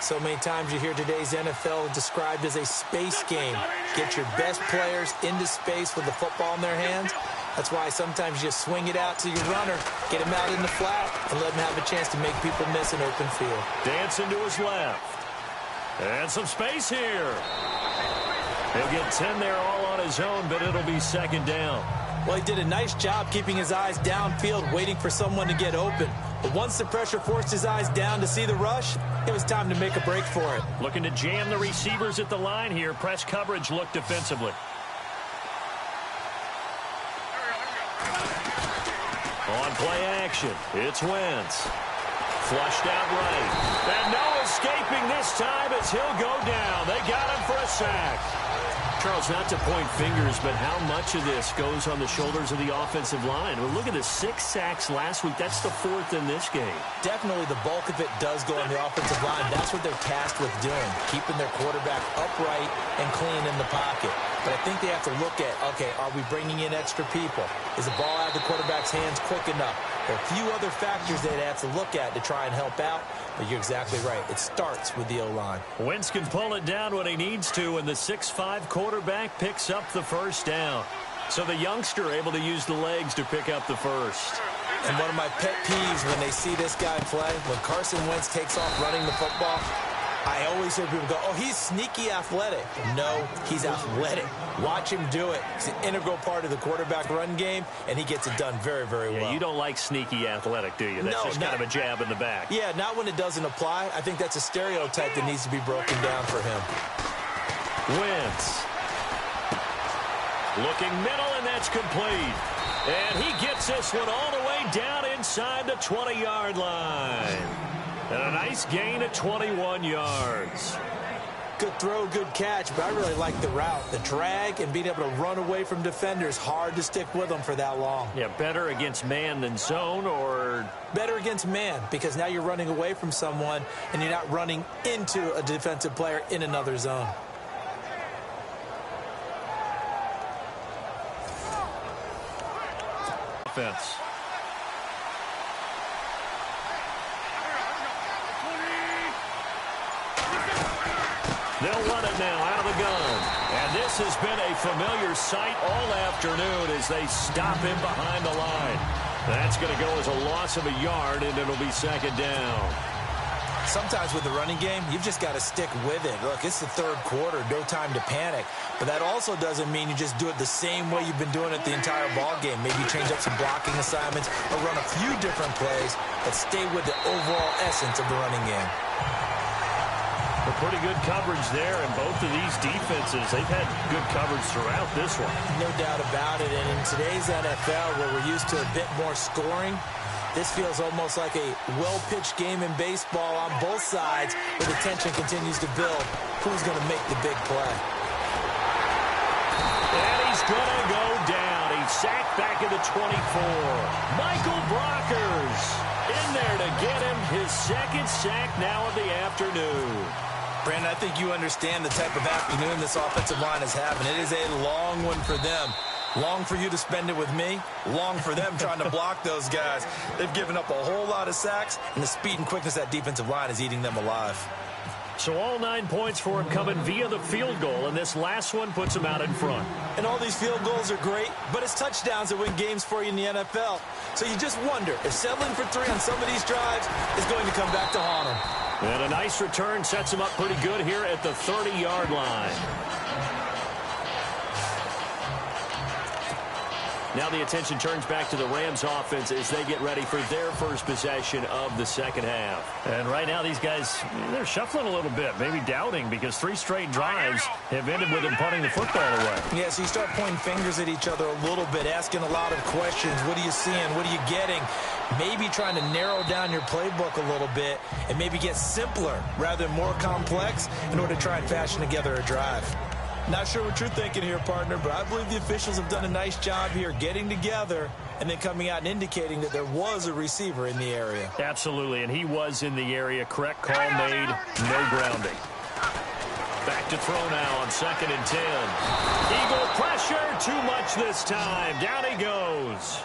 So many times you hear today's NFL described as a space game. Get your best players into space with the football in their hands. That's why sometimes you swing it out to your runner, get him out in the flat, and let him have a chance to make people miss an open field. Dancing to his left. And some space here. He'll get 10 there all on his own, but it'll be second down. Well, he did a nice job keeping his eyes downfield, waiting for someone to get open. But once the pressure forced his eyes down to see the rush, it was time to make a break for it. Looking to jam the receivers at the line here. Press coverage look defensively. On play action, it's Wentz. Flushed out right. And no escaping this time as he'll go down. They got him for a sack. Charles, not to point fingers, but how much of this goes on the shoulders of the offensive line? Well, look at the 6 sacks last week. That's the 4th in this game. Definitely the bulk of it does go on the offensive line. That's what they're tasked with doing, keeping their quarterback upright and clean in the pocket. But I think they have to look at, okay, are we bringing in extra people? Is the ball out of the quarterback's hands quick enough? There are a few other factors they'd have to look at to try and help out. But you're exactly right. It starts with the O-line. Wentz can pull it down when he needs to, and the 6'5" quarterback picks up the first down. So the youngster able to use the legs to pick up the first. And one of my pet peeves when they see this guy play, when Carson Wentz takes off running the football, I always hear people go, oh, he's sneaky athletic. No, he's athletic. Watch him do it. It's an integral part of the quarterback run game, and he gets it done very, very well. You don't like sneaky athletic, do you? That's just kind of a jab in the back. Yeah, not when it doesn't apply. I think that's a stereotype that needs to be broken down for him. Wentz. Looking middle, and that's complete. And he gets this one all the way down inside the 20-yard line. And a nice gain of 21 yards. Good throw, good catch, but I really like the route. The drag and being able to run away from defenders, hard to stick with them for that long. Yeah, better against man than zone, or? Better against man, because now you're running away from someone and you're not running into a defensive player in another zone. Offense. They'll run it now out of the gun. And this has been a familiar sight all afternoon as they stop him behind the line. That's going to go as a loss of a yard, and it'll be second down. Sometimes with the running game, you've just got to stick with it. Look, it's the third quarter, no time to panic. But that also doesn't mean you just do it the same way you've been doing it the entire ball game. Maybe change up some blocking assignments or run a few different plays, but stay with the overall essence of the running game. Pretty good coverage there, and both of these defenses, they've had good coverage throughout this one. No doubt about it, and in today's NFL, where we're used to a bit more scoring, this feels almost like a well-pitched game in baseball on both sides, where the tension continues to build. Who's going to make the big play? And he's is going to go down. He's sacked back at the 24. Michael Brockers in there to get him his second sack now of the afternoon. Brandon, I think you understand the type of afternoon this offensive line is having. It is a long one for them. Long for you to spend it with me. Long for them trying to block those guys. They've given up a whole lot of sacks, and the speed and quickness of that defensive line is eating them alive. So all 9 points for him coming via the field goal, and this last one puts him out in front. And all these field goals are great, but it's touchdowns that win games for you in the NFL. So you just wonder if settling for 3 on some of these drives is going to come back to haunt them. And a nice return sets him up pretty good here at the 30-yard line. Now the attention turns back to the Rams offense as they get ready for their first possession of the second half. And right now these guys, they're shuffling a little bit, maybe doubting, because 3 straight drives have ended with them punting the football away. Yeah, so you start pointing fingers at each other a little bit, asking a lot of questions. What are you seeing? What are you getting? Maybe trying to narrow down your playbook a little bit and maybe get simpler rather than more complex in order to try and fashion together a drive. Not sure what you're thinking here, partner, but I believe the officials have done a nice job here getting together and then coming out and indicating that there was a receiver in the area. Absolutely, and he was in the area. Correct call made, no grounding. Back to throw now on 2nd and 10. Eagle pressure, too much this time. Down he goes.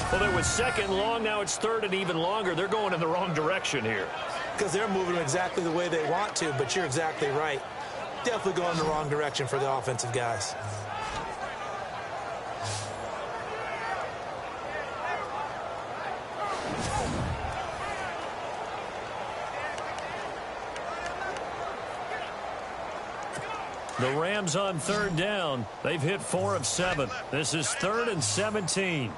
Well, there was 2nd long, now it's 3rd and even longer. They're going in the wrong direction here. Because they're moving exactly the way they want to, but you're exactly right. Definitely going in the wrong direction for the offensive guys. The Rams on 3rd down. They've hit 4 of 7. This is 3rd and 17.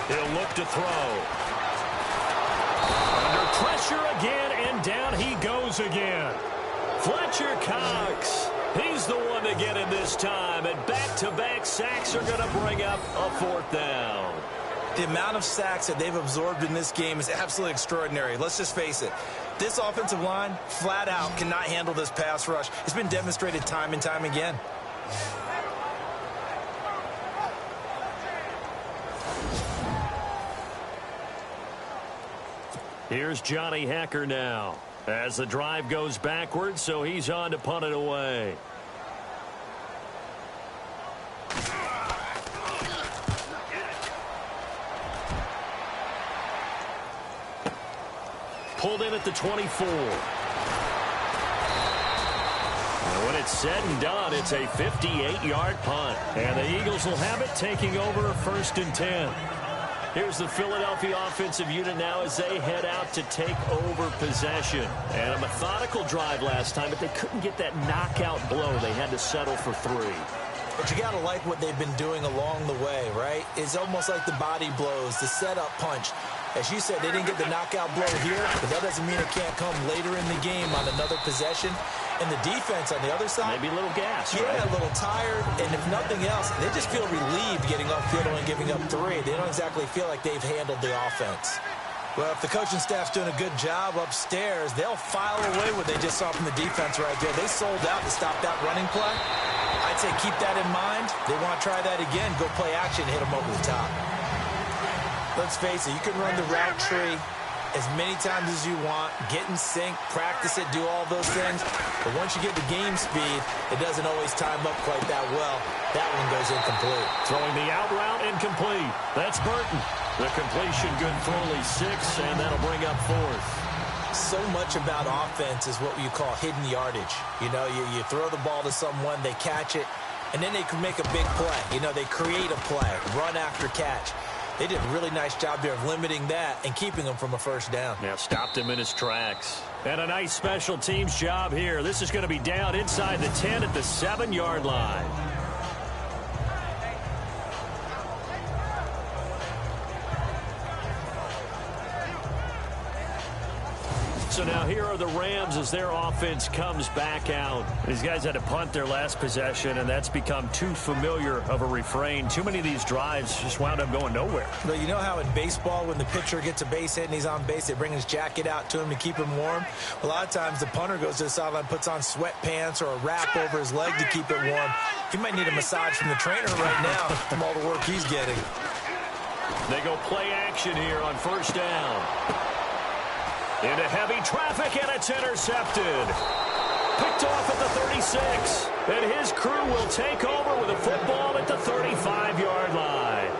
He'll look to throw. Under pressure again, and down he goes again. Fletcher Cox. He's the one to get him this time, and back-to-back sacks are going to bring up a 4th down. The amount of sacks that they've absorbed in this game is absolutely extraordinary. Let's just face it. This offensive line, flat out, cannot handle this pass rush. It's been demonstrated time and time again. Here's Johnny Hacker now as the drive goes backwards, so he's on to punt it away. Pulled in at the 24. And when it's said and done, it's a 58-yard punt. And the Eagles will have it, taking over 1st and 10. Here's the Philadelphia offensive unit now as they head out to take over possession. And a methodical drive last time, but they couldn't get that knockout blow. They had to settle for 3. But you got to like what they've been doing along the way, right? It's almost like the body blows, the setup punch. As you said, they didn't get the knockout blow here, but that doesn't mean it can't come later in the game on another possession. And the defense on the other side, maybe a little gas, yeah, right? A little tired. And if nothing else, they just feel relieved getting upfield and giving up 3. They don't exactly feel like they've handled the offense. Well, if the coaching staff's doing a good job upstairs, they'll file away what they just saw from the defense right there. They sold out to stop that running play. I'd say keep that in mind. They want to try that again, go play action, hit them over the top. Let's face it, you can run the route tree as many times as you want, get in sync, practice it, do all those things. But once you get the game speed, it doesn't always time up quite that well. That one goes incomplete. Throwing the out route incomplete. That's Burton. The completion good for only 6, and that'll bring up 4th. So much about offense is what you call hidden yardage. You know, you throw the ball to someone, they catch it, and then they can make a big play. You know, they create a play, run after catch. They did a really nice job there of limiting that and keeping him from a 1st down. Now stopped him in his tracks. And a nice special teams job here. This is going to be down inside the 10 at the 7-yard line. So now here are the Rams as their offense comes back out. These guys had to punt their last possession, and that's become too familiar of a refrain. Too many of these drives just wound up going nowhere. But you know how in baseball, when the pitcher gets a base hit and he's on base, they bring his jacket out to him to keep him warm? A lot of times the punter goes to the sideline, puts on sweatpants or a wrap over his leg to keep it warm. He might need a massage from the trainer right now from all the work he's getting. They go play action here on first down. Into heavy traffic, and it's intercepted. Picked off at the 36. And his crew will take over with a football at the 35-yard line.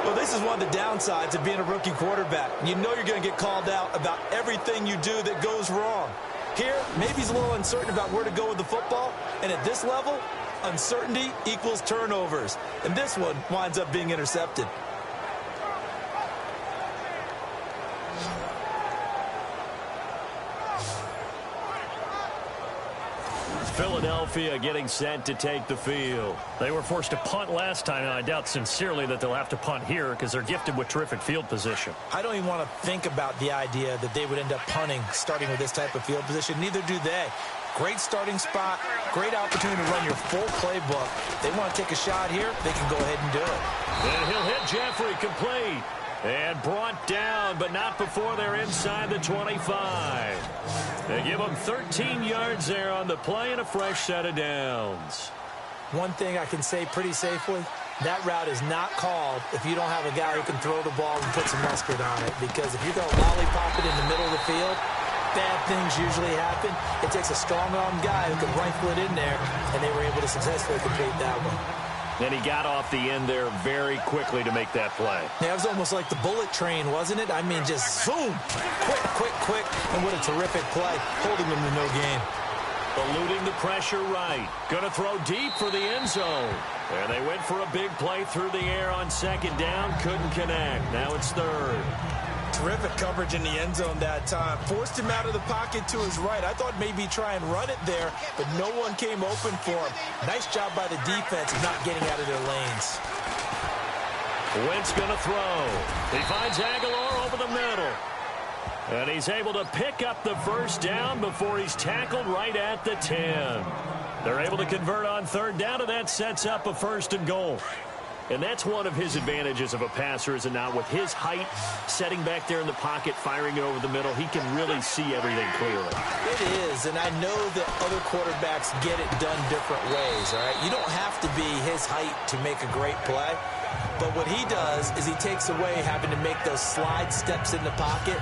Well, this is one of the downsides of being a rookie quarterback. You know you're going to get called out about everything you do that goes wrong. Here, maybe he's a little uncertain about where to go with the football. And at this level, uncertainty equals turnovers. And this one winds up being intercepted. Philadelphia getting set to take the field. They were forced to punt last time, and I doubt sincerely that they'll have to punt here because they're gifted with terrific field position. I don't even want to think about the idea that they would end up punting starting with this type of field position. Neither do they. Great starting spot, great opportunity to run your full playbook. They want to take a shot here, they can go ahead and do it. And he'll hit Jeffrey complete. And brought down, but not before they're inside the 25. They give them 13 yards there on the play and a fresh set of downs. One thing I can say pretty safely, that route is not called if you don't have a guy who can throw the ball and put some mustard on it. Because if you're going to lollipop it in the middle of the field, bad things usually happen. It takes a strong-arm guy who can rifle it in there, and they were able to successfully complete that one. And he got off the end there very quickly to make that play. Yeah, it was almost like the bullet train, wasn't it? I mean, just zoom, quick, and what a terrific play, holding them to no gain. Eluding the pressure right. Going to throw deep for the end zone. And they went for a big play through the air on second down. Couldn't connect. Now it's third. Terrific coverage in the end zone that time. Forced him out of the pocket to his right. I thought maybe try and run it there, but no one came open for him. Nice job by the defense of not getting out of their lanes. Wentz going to throw. He finds Aguilar over the middle. And he's able to pick up the first down before he's tackled right at the 10. They're able to convert on third down, and that sets up a first and goal. And that's one of his advantages of a passer, is it not? With his height, setting back there in the pocket, firing it over the middle, he can really see everything clearly. It is, and I know that other quarterbacks get it done different ways, all right? You don't have to be his height to make a great play. But what he does is he takes away having to make those slide steps in the pocket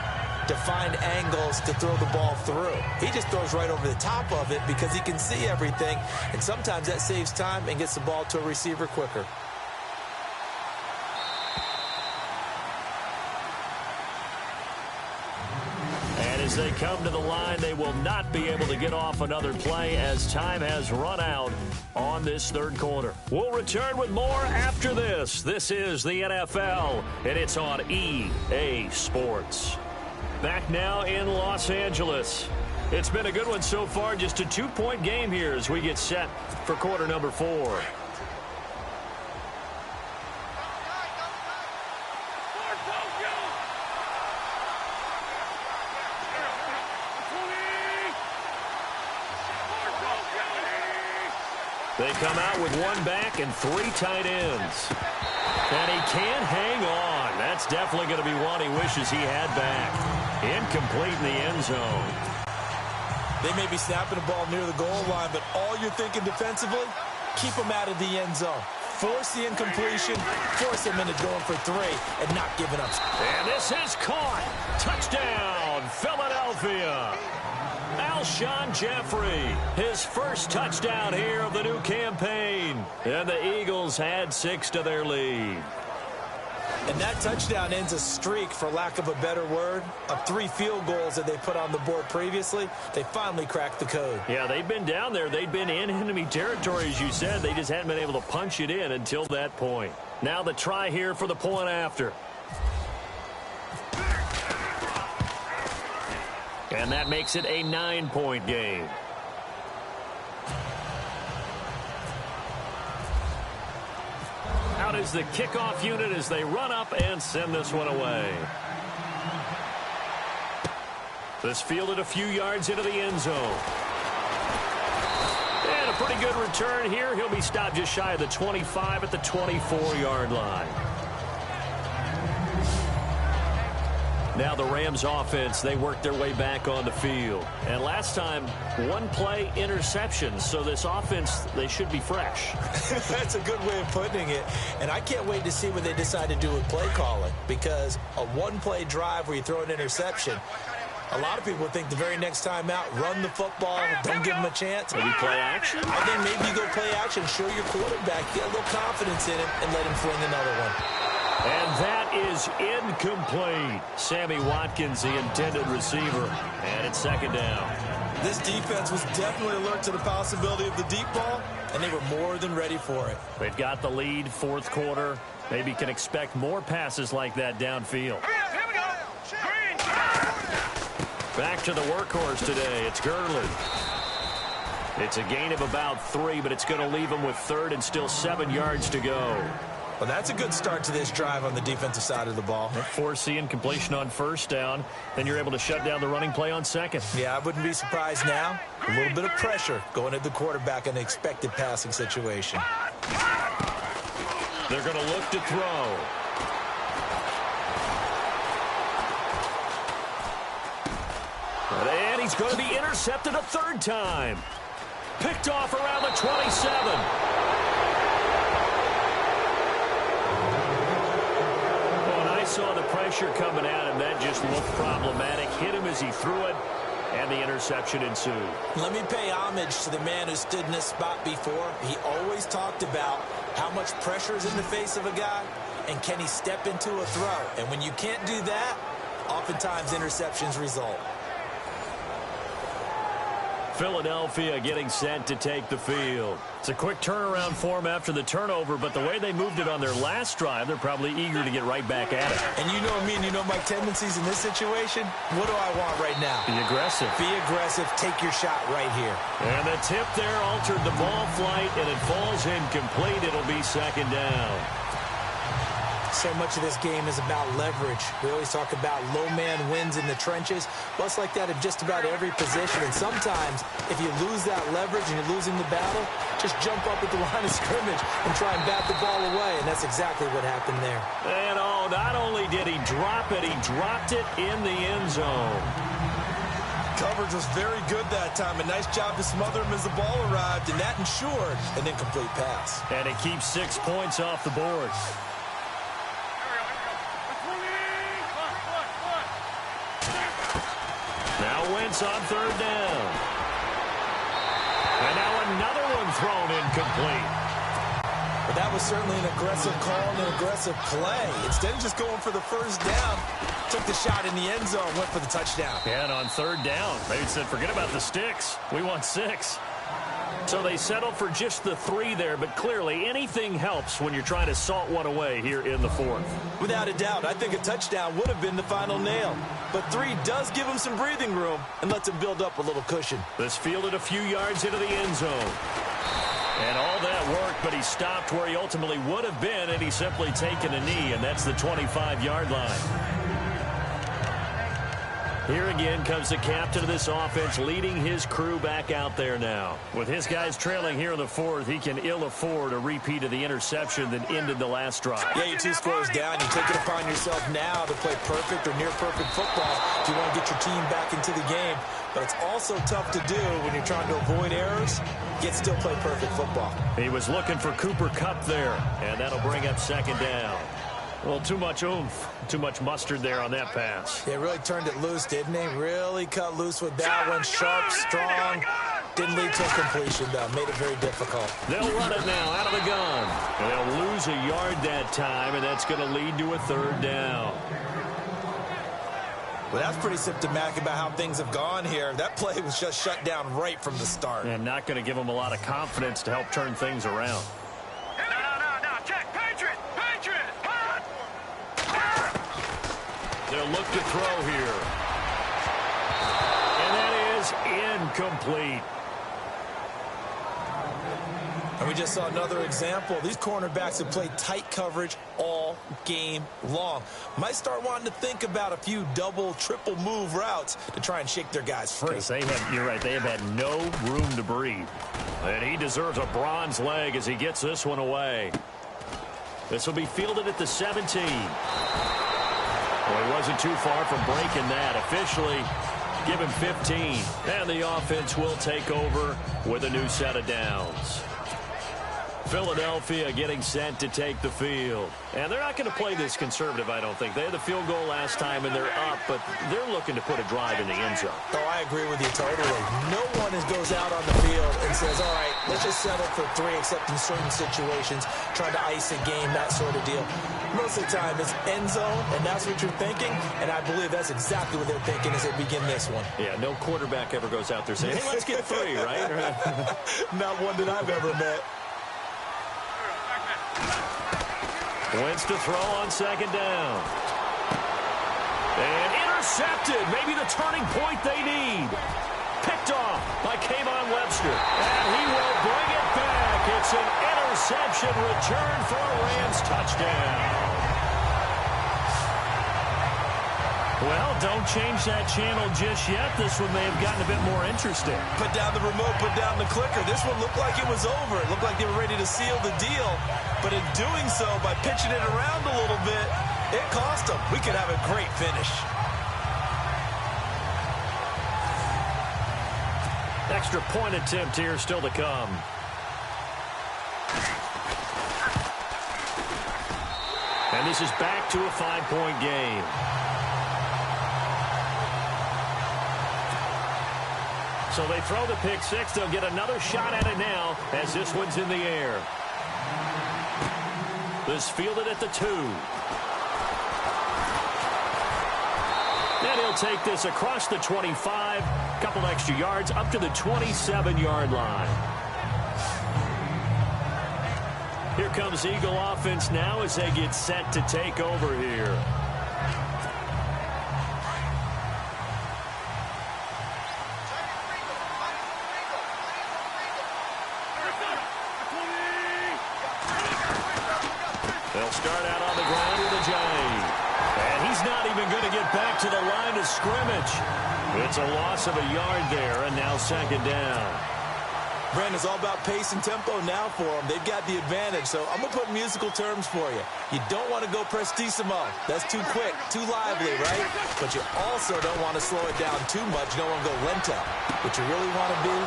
to find angles to throw the ball through. He just throws right over the top of it because he can see everything, and sometimes that saves time and gets the ball to a receiver quicker. As they come to the line, they will not be able to get off another play as time has run out on this third quarter. We'll return with more after this. This is the NFL, and it's on EA Sports. Back now in Los Angeles. It's been a good one so far, just a 2-point game here as we get set for quarter number 4. They come out with one back and 3 tight ends. And he can't hang on. That's definitely going to be one he wishes he had back. Incomplete in the end zone. They may be snapping the ball near the goal line, but all you're thinking defensively, keep them out of the end zone. Force the incompletion, force them into going for 3, and not giving up. And this is caught. Touchdown, Philadelphia. Alshon Jeffrey, his first touchdown here of the new campaign. And the Eagles add 6 to their lead. And that touchdown ends a streak, for lack of a better word, of 3 field goals that they put on the board previously. They finally cracked the code. Yeah, they've been down there. They've been in enemy territory, as you said. They just hadn't been able to punch it in until that point. Now the try here for the point after. And that makes it a 9-point game. Out is the kickoff unit as they run up and send this one away. This fielded a few yards into the end zone. And a pretty good return here. He'll be stopped just shy of the 25 at the 24-yard line. Now the Rams offense, they worked their way back on the field. And last time, one play interception. So this offense, they should be fresh. That's a good way of putting it. And I can't wait to see what they decide to do with play calling. Because a one-play drive where you throw an interception, a lot of people think the very next time out, run the football, don't give them a chance. Maybe play action? I think maybe you go play action, show your quarterback, get a little confidence in him, and let him fling another one. And that is incomplete. Sammy Watkins, the intended receiver. And it's second down. This defense was definitely alert to the possibility of the deep ball, and they were more than ready for it. They've got the lead, fourth quarter. Maybe can expect more passes like that downfield. Here we go. Green. Back to the workhorse today. It's Gurley. It's a gain of about 3, but it's going to leave him with third and still 7 yards to go. Well, that's a good start to this drive on the defensive side of the ball. Forcing incompletion on first down. Then you're able to shut down the running play on second. Yeah, I wouldn't be surprised now. A little bit of pressure going at the quarterback in an expected passing situation. They're going to look to throw. And he's going to be intercepted a third time. Picked off around the 27. Saw the pressure coming at him. That just looked problematic. Hit him as he threw it, and the interception ensued. Let me pay homage to the man who stood in this spot before. He always talked about how much pressure is in the face of a guy, and can he step into a throw. And when you can't do that, oftentimes interceptions result. Philadelphia getting set to take the field. It's a quick turnaround for them after the turnover, but the way they moved it on their last drive, they're probably eager to get right back at it. And you know me and you know my tendencies in this situation. What do I want right now? Be aggressive. Be aggressive. Take your shot right here. And the tip there altered the ball flight, and it falls incomplete. It'll be second down. So much of this game is about leverage. We always talk about low man wins in the trenches. Well, it's like that in just about every position. And sometimes, if you lose that leverage and you're losing the battle, just jump up at the line of scrimmage and try and bat the ball away. And that's exactly what happened there. And not only did he drop it, he dropped it in the end zone. Coverage was very good that time. A nice job to smother him as the ball arrived, and that ensured an incomplete pass. And it keeps 6 points off the board. Now Wentz on third down. And now another one thrown incomplete. But that was certainly an aggressive call and an aggressive play. Instead of just going for the first down, took the shot in the end zone, went for the touchdown. Yeah, and on third down, they said, forget about the sticks. We want 6. So they settled for just the 3 there, but clearly anything helps when you're trying to salt one away here in the fourth. Without a doubt, I think a touchdown would have been the final nail. But 3 does give him some breathing room and lets him build up a little cushion. This fielded a few yards into the end zone. And all that worked, but he stopped where he ultimately would have been, and he's simply taken a knee, and that's the 25-yard line. Here again comes the captain of this offense, leading his crew back out there now. With his guys trailing here in the fourth, he can ill afford a repeat of the interception that ended the last drive. Yeah, you're 2 scores down. You take it upon yourself now to play perfect or near-perfect football if you want to get your team back into the game. But it's also tough to do when you're trying to avoid errors, yet still play perfect football. He was looking for Cooper Kupp there, and that'll bring up second down. Well, too much oomph, too much mustard there on that pass. They really turned it loose, didn't they? Really cut loose with that one. Sharp, strong. Didn't lead to a completion, though. Made it very difficult. They'll run it now out of the gun. And they'll lose a yard that time, and that's going to lead to a third down. Well, that's pretty symptomatic about how things have gone here. That play was just shut down right from the start. And not going to give them a lot of confidence to help turn things around. No, check. Patriot. They'll look to throw here. And that is incomplete. I we just saw another example. These cornerbacks have played tight coverage all game long. Might start wanting to think about a few double, triple move routes to try and shake their guys free. You're right, they have had no room to breathe. And he deserves a bronze leg as he gets this one away. This will be fielded at the 17. Well, he wasn't too far from breaking that. Officially, give him 15. And the offense will take over with a new set of downs. Philadelphia getting set to take the field. And they're not going to play this conservative, I don't think. They had the field goal last time, and they're up, but they're looking to put a drive in the end zone. Oh, I agree with you totally. No one goes out on the field and says, all right, let's just settle for 3, except in certain situations, trying to ice a game, that sort of deal. Most of the time, it's end zone, and that's what you're thinking, and I believe that's exactly what they're thinking as they begin this one. Yeah, no quarterback ever goes out there saying, hey, let's get 3, right? Not one that I've ever met. Wentz to throw on second down. And intercepted. Maybe the turning point they need. Picked off by Kayvon Webster. And he will bring it back. It's an interception return for a Rams touchdown. Well, don't change that channel just yet. This one may have gotten a bit more interesting. Put down the remote, put down the clicker. This one looked like it was over. It looked like they were ready to seal the deal. But in doing so, by pitching it around a little bit, it cost them. We could have a great finish. Extra point attempt here still to come. And this is back to a 5-point game. So they throw the pick six. They'll get another shot at it now as this one's in the air. This fielded at the 2. And he'll take this across the 25. Couple extra yards up to the 27-yard line. Here comes Eagle offense now as they get set to take over here. They'll start out on the ground with a J. And he's not even going to get back to the line of scrimmage. It's a loss of a yard there, and now second down. Brandon, it's all about pace and tempo now for them. They've got the advantage, so I'm going to put musical terms for you. You don't want to go prestissimo. That's too quick, too lively, right? But you also don't want to slow it down too much. You don't want to go lento. What you really want to be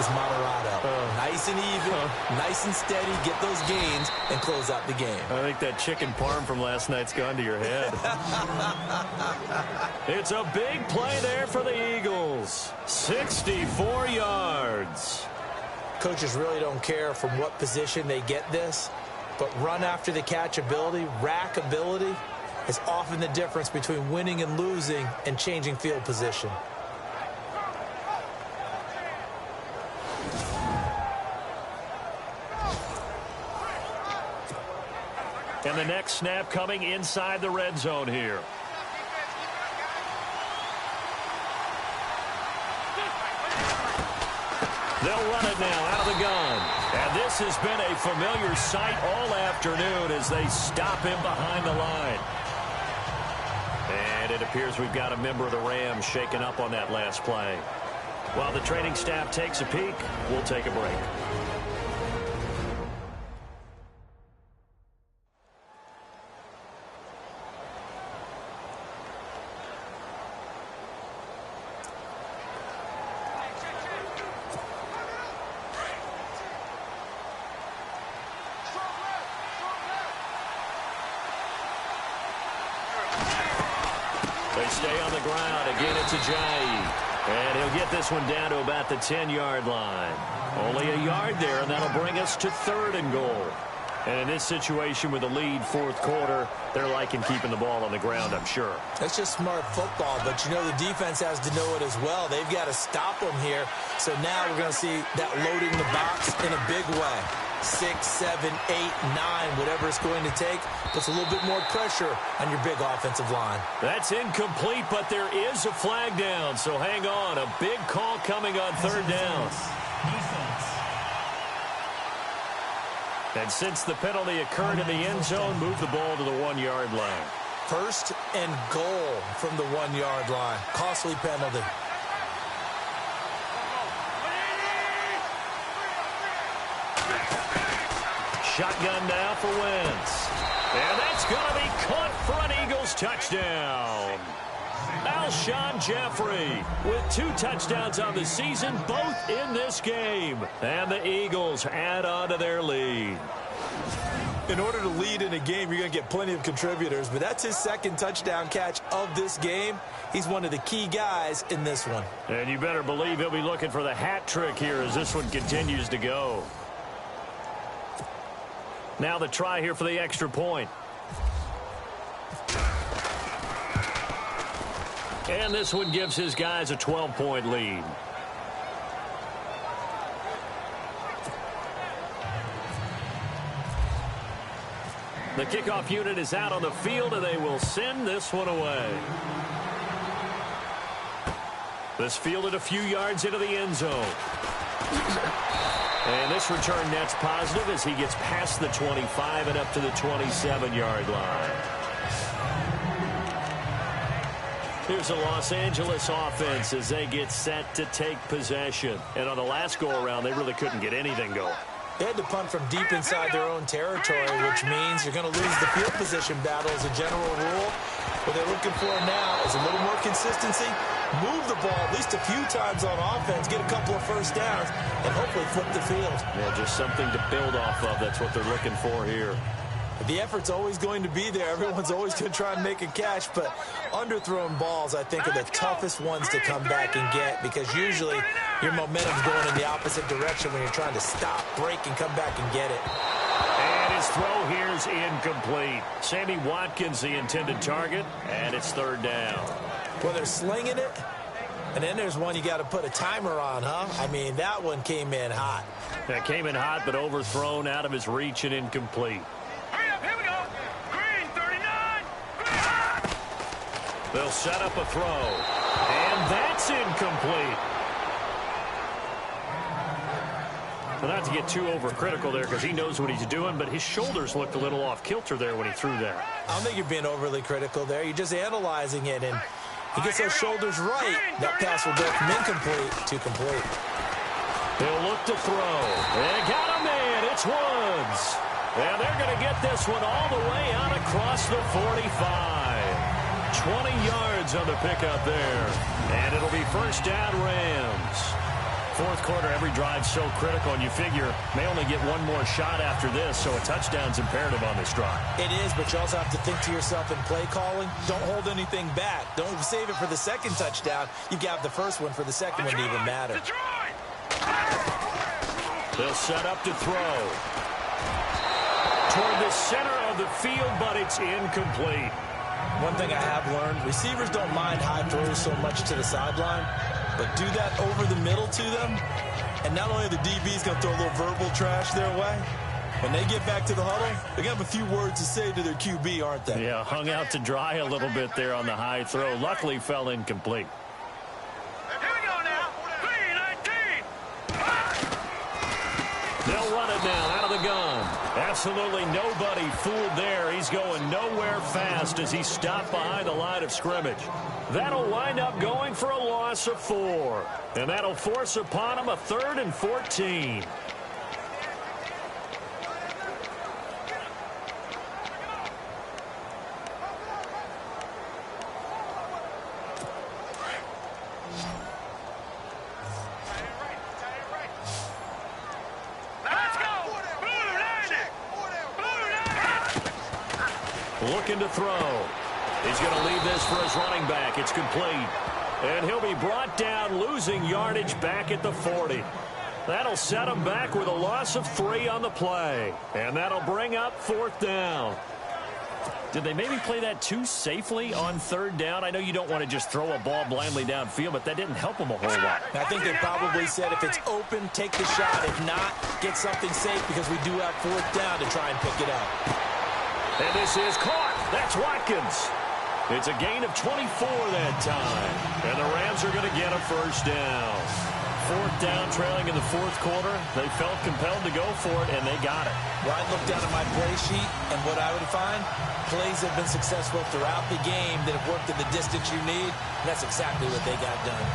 is moderado. Nice and even, nice and steady, get those gains, and close out the game. I think that chicken parm from last night's gone to your head. It's a big play there for the Eagles. 64 yards. Coaches really don't care from what position they get this, but run after the catch ability, rack ability, is often the difference between winning and losing and changing field position. And the next snap coming inside the red zone here. They'll run it now out of the gun. And this has been a familiar sight all afternoon as they stop him behind the line. And it appears we've got a member of the Rams shaken up on that last play. While the training staff takes a peek, we'll take a break. They stay on the ground. Again, it's Ajayi. And he'll get this one down to about the 10-yard line. Only a yard there, and that'll bring us to 3rd and goal. And in this situation with the lead 4th quarter, they're liking keeping the ball on the ground, I'm sure. That's just smart football, but you know the defense has to know it as well. They've got to stop them here. So now we're going to see that loading the box in a big way. 6, 7, 8, 9, whatever it's going to take, puts a little bit more pressure on your big offensive line. That's incomplete, but there is a flag down, so hang on. A big call coming on 3rd down. And since the penalty occurred in the end zone, move the ball to the 1-yard line. First and goal from the 1-yard line. Costly penalty. Shotgun now for Wentz. And that's going to be caught for an Eagles touchdown. Alshon Jeffrey with 2 touchdowns on the season, both in this game. And the Eagles add on to their lead. In order to lead in a game, you're going to get plenty of contributors, but that's his 2nd touchdown catch of this game. He's one of the key guys in this one. And you better believe he'll be looking for the hat trick here as this one continues to go. Now the try here for the extra point. And this one gives his guys a 12-point lead. The kickoff unit is out on the field, and they will send this one away. This fielded a few yards into the end zone. And this return net's positive as he gets past the 25 and up to the 27-yard line. Here's a Los Angeles offense as they get set to take possession. And on the last go-around, they really couldn't get anything going. They had to punt from deep inside their own territory, which means you're going to lose the field position battle as a general rule. What they're looking for now is a little more consistency, move the ball at least a few times on offense, get a couple of first downs, and hopefully flip the field. Yeah, just something to build off of. That's what they're looking for here. The effort's always going to be there. Everyone's always going to try and make a catch, but underthrown balls, I think, are the toughest ones to come back and get because usually your momentum's going in the opposite direction when you're trying to stop, break, and come back and get it. And his throw here's incomplete. Sammy Watkins, the intended target, and it's 3rd down. Well, they're slinging it, and then there's one you got to put a timer on, huh? I mean, that one came in hot. That came in hot, but overthrown out of his reach and incomplete. Here we go. Green 39. They'll set up a throw, and that's incomplete. Well, not to get too overcritical there because he knows what he's doing, but his shoulders looked a little off kilter there when he threw that. I don't think you're being overly critical there. You're just analyzing it, and he gets those shoulders right. That pass will go from incomplete to complete. They'll look to throw. They got a man. It's Woods. And they're going to get this one all the way out across the 45. 20 yards on the pickup there. And it'll be 1st down Rams. 4th quarter, every drive's so critical, and you figure may only get one more shot after this, so a touchdown's imperative on this drive. It is, but you also have to think to yourself in play calling, don't hold anything back. Don't save it for the 2nd touchdown. You've got the 1st one for the 2nd one to even matter. They'll set up to throw. Toward the center of the field, but it's incomplete. One thing I have learned, receivers don't mind high throws so much to the sideline, but do that over the middle to them, and not only are the DBs going to throw a little verbal trash their way, when they get back to the huddle, they're going to have a fefew words to say to their QB, aren't they? Yeah, hung out to dry a little bit there on the high throw. Luckily, fell incomplete. Here we go now. 3-19. They'll run it now out of the gun. Absolutely nobody fooled there. He's going nowhere fast as he stopped behind the line of scrimmage. That'll wind up going for a loss of 4. And that'll force upon him a 3rd and 14. Looking to throw. He's going to leave this for his running back. It's complete. And he'll be brought down, losing yardage back at the 40. That'll set him back with a loss of 3 on the play. And that'll bring up 4th down. Did they maybe play that too safely on 3rd down? I know you don't want to just throw a ball blindly downfield, but that didn't help them a whole lot. I think they probably said if it's open, take the shot. If not, get something safe because we do have 4th down to try and pick it up. And this is caught. That's Watkins. It's a gain of 24 that time. And the Rams are going to get a 1st down. 4th down, trailing in the 4th quarter. They felt compelled to go for it, and they got it. Well, I'd look down at my play sheet, and what I would find, plays have been successful throughout the game that have worked at the distance you need, and that's exactly what they got done.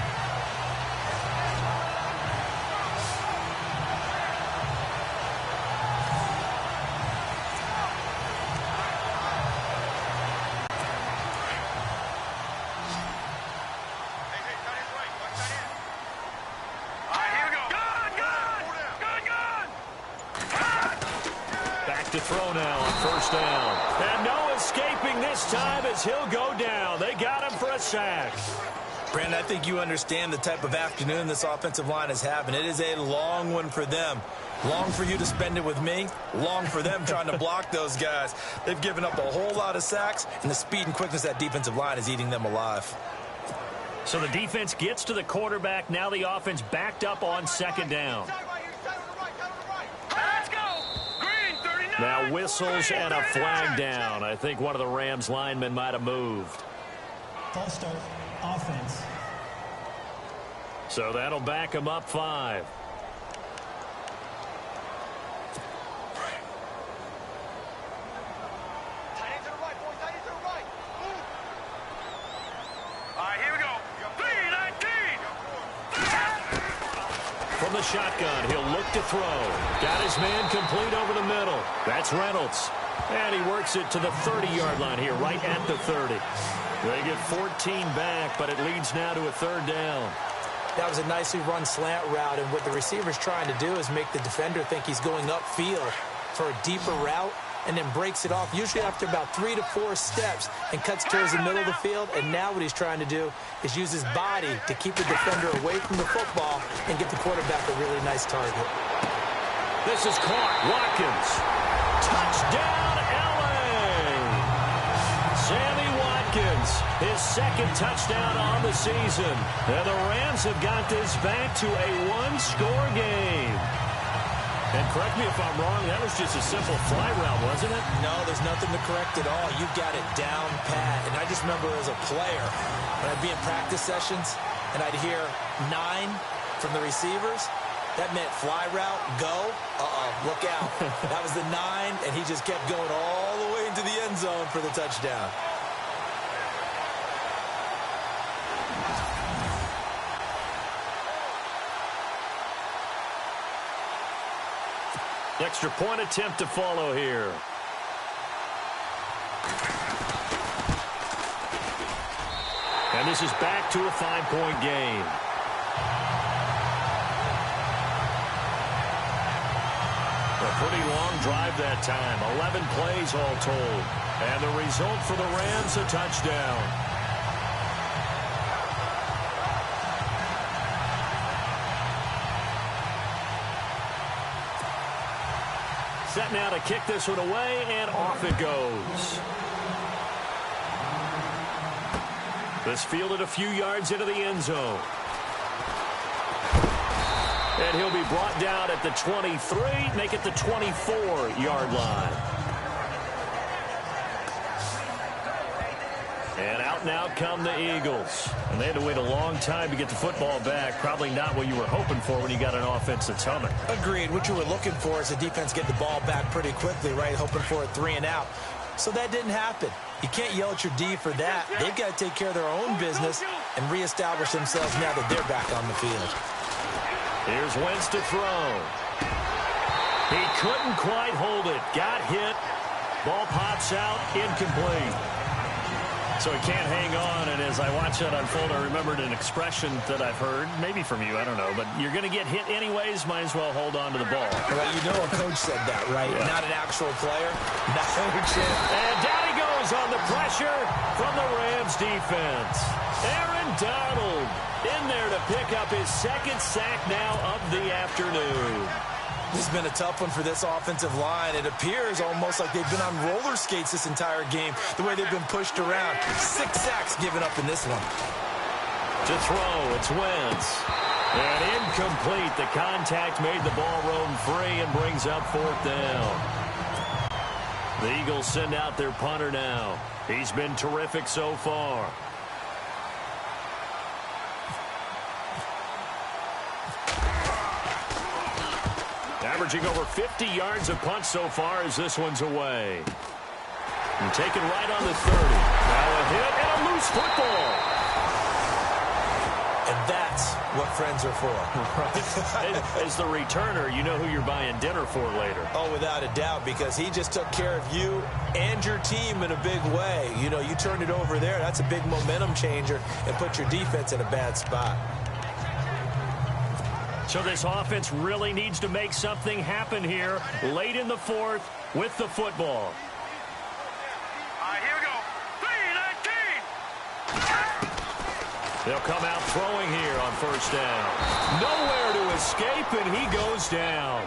To throw now on 1st down. And no escaping this time as he'll go down. They got him for a sack. Brandon, I think you understand the type of afternoon this offensive line is having. It is a long one for them. Long for you to spend it with me. Long for them trying to block those guys. They've given up a whole lot of sacks, and the speed and quickness of that defensive line is eating them alive. So the defense gets to the quarterback. Now the offense backed up on 2nd down. Now whistles and a flag down. I think one of the Rams linemen might have moved. False start, offense. So that'll back him up 5. From the shotgun, he'll look to throw. Got his man complete over the middle. That's Reynolds. And he works it to the 30-yard line here, right at the 30. They get 14 back, but it leads now to a 3rd down. That was a nicely run slant route, and what the receiver's trying to do is make the defender think he's going upfield for a deeper route, and then breaks it off, usually after about 3 to 4 steps, and cuts towards the middle of the field. And now what he's trying to do is use his body to keep the defender away from the football and get the quarterback a really nice target. This is caught. Watkins. Touchdown, L.A. Sammy Watkins, his 2nd touchdown on the season. And the Rams have got this back to a 1-score game. And correct me if I'm wrong, that was just a simple fly route, wasn't it? No, there's nothing to correct at all. You've got it down pat. And I just remember as a player, when I'd be in practice sessions and I'd hear 9 from the receivers, that meant fly route, go, look out. That was the 9, and he just kept going all the way into the end zone for the touchdown. Extra point attempt to follow here. And this is back to a 5-point game. A pretty long drive that time. 11 plays all told. And the result for the Rams, a touchdown. Set now to kick this one away, and off it goes. This fielded a few yards into the end zone. And he'll be brought down at the 23, make it the 24-yard line. And out now come the Eagles. And they had to wait a long time to get the football back. Probably not what you were hoping for when you got an offense that's humming. Agreed. What you were looking for is the defense get the ball back pretty quickly, right? Hoping for a 3 and out. So that didn't happen. You can't yell at your D for that. They've got to take care of their own business and reestablish themselves now that they're back on the field. Here's Wentz to throw. He couldn't quite hold it. Got hit. Ball pops out. Incomplete. So he can't hang on, and as I watch that unfold, I remembered an expression that I've heard, maybe from you, I don't know, but you're going to get hit anyways, might as well hold on to the ball. Well, you know a coach said that, right? Yeah. Not an actual player. Not and down he goes on the pressure from the Rams defense. Aaron Donald in there to pick up his 2nd sack now of the afternoon. This has been a tough one for this offensive line. It appears almost like they've been on roller skates this entire game, the way they've been pushed around. 6 sacks given up in this one. To throw, it's Wentz. And incomplete. The contact made the ball roam free and brings up 4th down. The Eagles send out their punter now. He's been terrific so far. averaging over 50 yards a punt so far as this one's away. And taken right on the 30. Now a hit and a loose football. And that's what friends are for. Right? As the returner, you know who you're buying dinner for later. Oh, without a doubt, because he just took care of you and your team in a big way. You know, you turned it over there. That's a big momentum changer and put your defense in a bad spot. So this offense really needs to make something happen here late in the fourth with the football. Here we go. 3-19. They'll come out throwing here on first down. Nowhere to escape, and he goes down.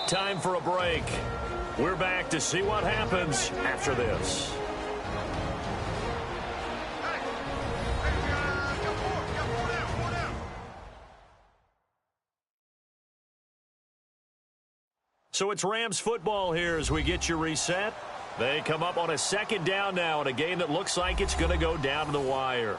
Time for a break. We're back to see what happens after this. So it's Rams football here as we get you reset. They come up on a second down now in a game that looks like it's going to go down to the wire.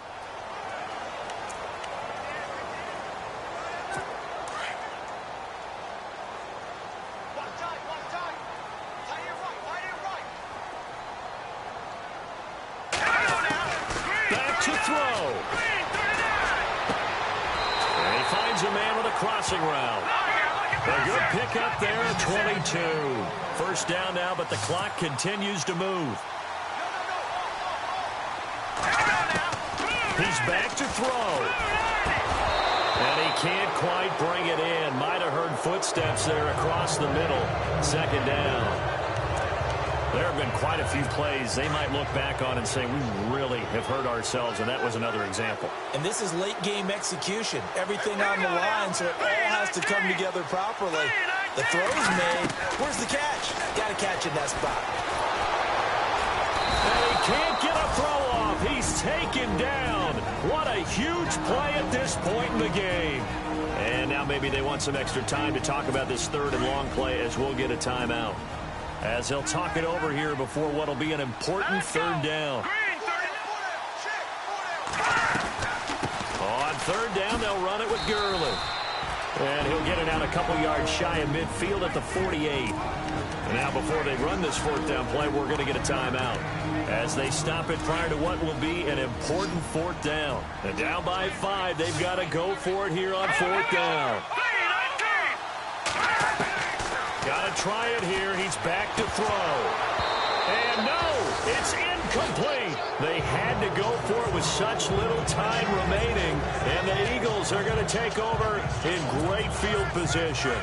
Crossing route. A good pickup there at 22. First down now, but the clock continues to move. He's back to throw. And he can't quite bring it in. Might have heard footsteps there across the middle. Second down. There have been quite a few plays they might look back on and say, we really have hurt ourselves, and that was another example. And this is late-game execution. Everything on the line, so it all has to come together properly. The throw's made. Where's the catch? Got to catch in that spot. And he can't get a throw off. He's taken down. What a huge play at this point in the game. And now maybe they want some extra time to talk about this third and long play as we'll get a timeout. As they'll talk it over here before what will be an important third down. On third down, they'll run it with Gurley. And he'll get it out a couple yards shy of midfield at the 48. And now before they run this fourth down play, we're going to get a timeout. As they stop it prior to what will be an important fourth down. And down by 5, they've got to go for it here on fourth down. Got to try it here. He's back to throw. And no, it's incomplete. They had to go for it with such little time remaining. And the Eagles are going to take over in great field position.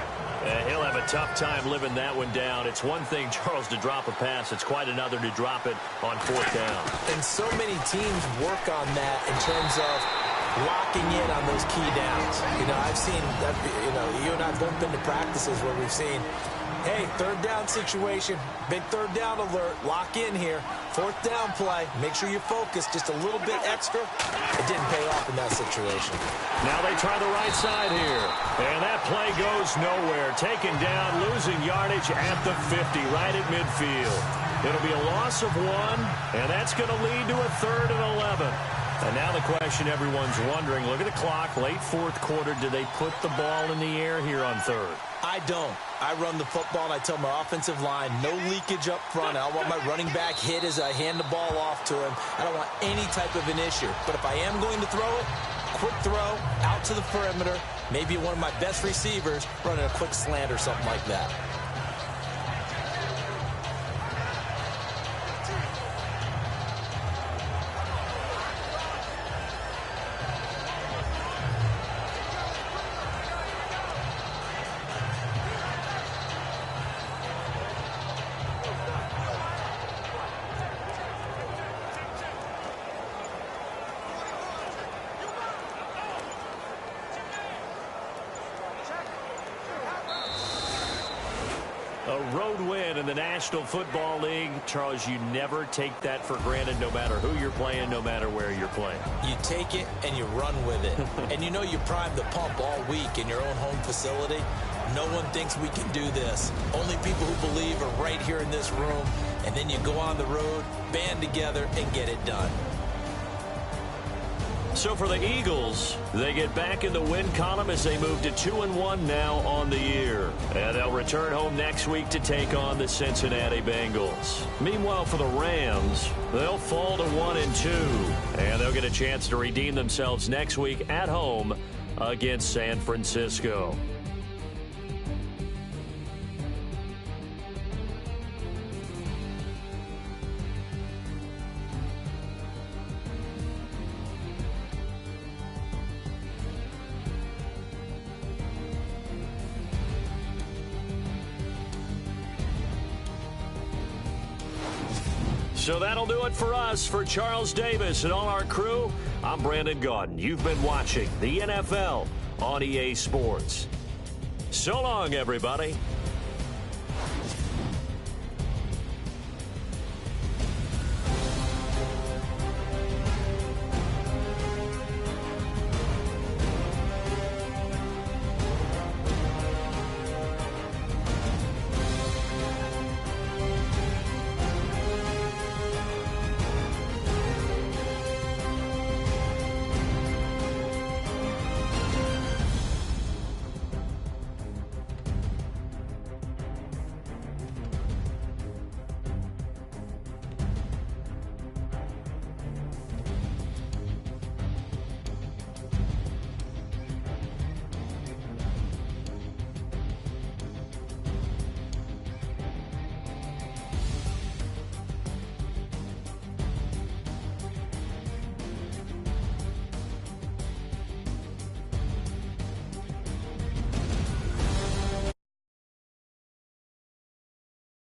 And he'll have a tough time living that one down. It's one thing, Charles, to drop a pass. It's quite another to drop it on fourth down. And so many teams work on that in terms of locking in on those key downs. You know, I've seen that, you and I have both been to practices where we've seen, hey, third down situation, big third down alert, lock in here, fourth down play, make sure you focus just a little bit extra. It didn't pay off in that situation. Now they try the right side here, and that play goes nowhere. Taken down, losing yardage at the 50, right at midfield. It'll be a loss of 1, and that's going to lead to a third and 11. And now the question everyone's wondering, look at the clock, late fourth quarter, do they put the ball in the air here on third? I don't. I run the football, and I tell my offensive line, no leakage up front. I don't want my running back hit as I hand the ball off to him. I don't want any type of an issue. But if I am going to throw it, quick throw, out to the perimeter, maybe one of my best receivers running a quick slant or something like that. road win in the National Football League. Charles, you never take that for granted, no matter who you're playing, no matter where you're playing. You take it and you run with it. And you know you primed the pump all week in your own home facility. No one thinks we can do this. Only people who believe are right here in this room. And then you go on the road, band together, and get it done. So for the Eagles, they get back in the win column as they move to 2-1 now on the year. And they'll return home next week to take on the Cincinnati Bengals. Meanwhile, for the Rams, they'll fall to 1-2. And they'll get a chance to redeem themselves next week at home against San Francisco. So that'll do it for us. For Charles Davis and all our crew, I'm Brandon Gaudin. You've been watching the NFL on EA Sports. So long, everybody.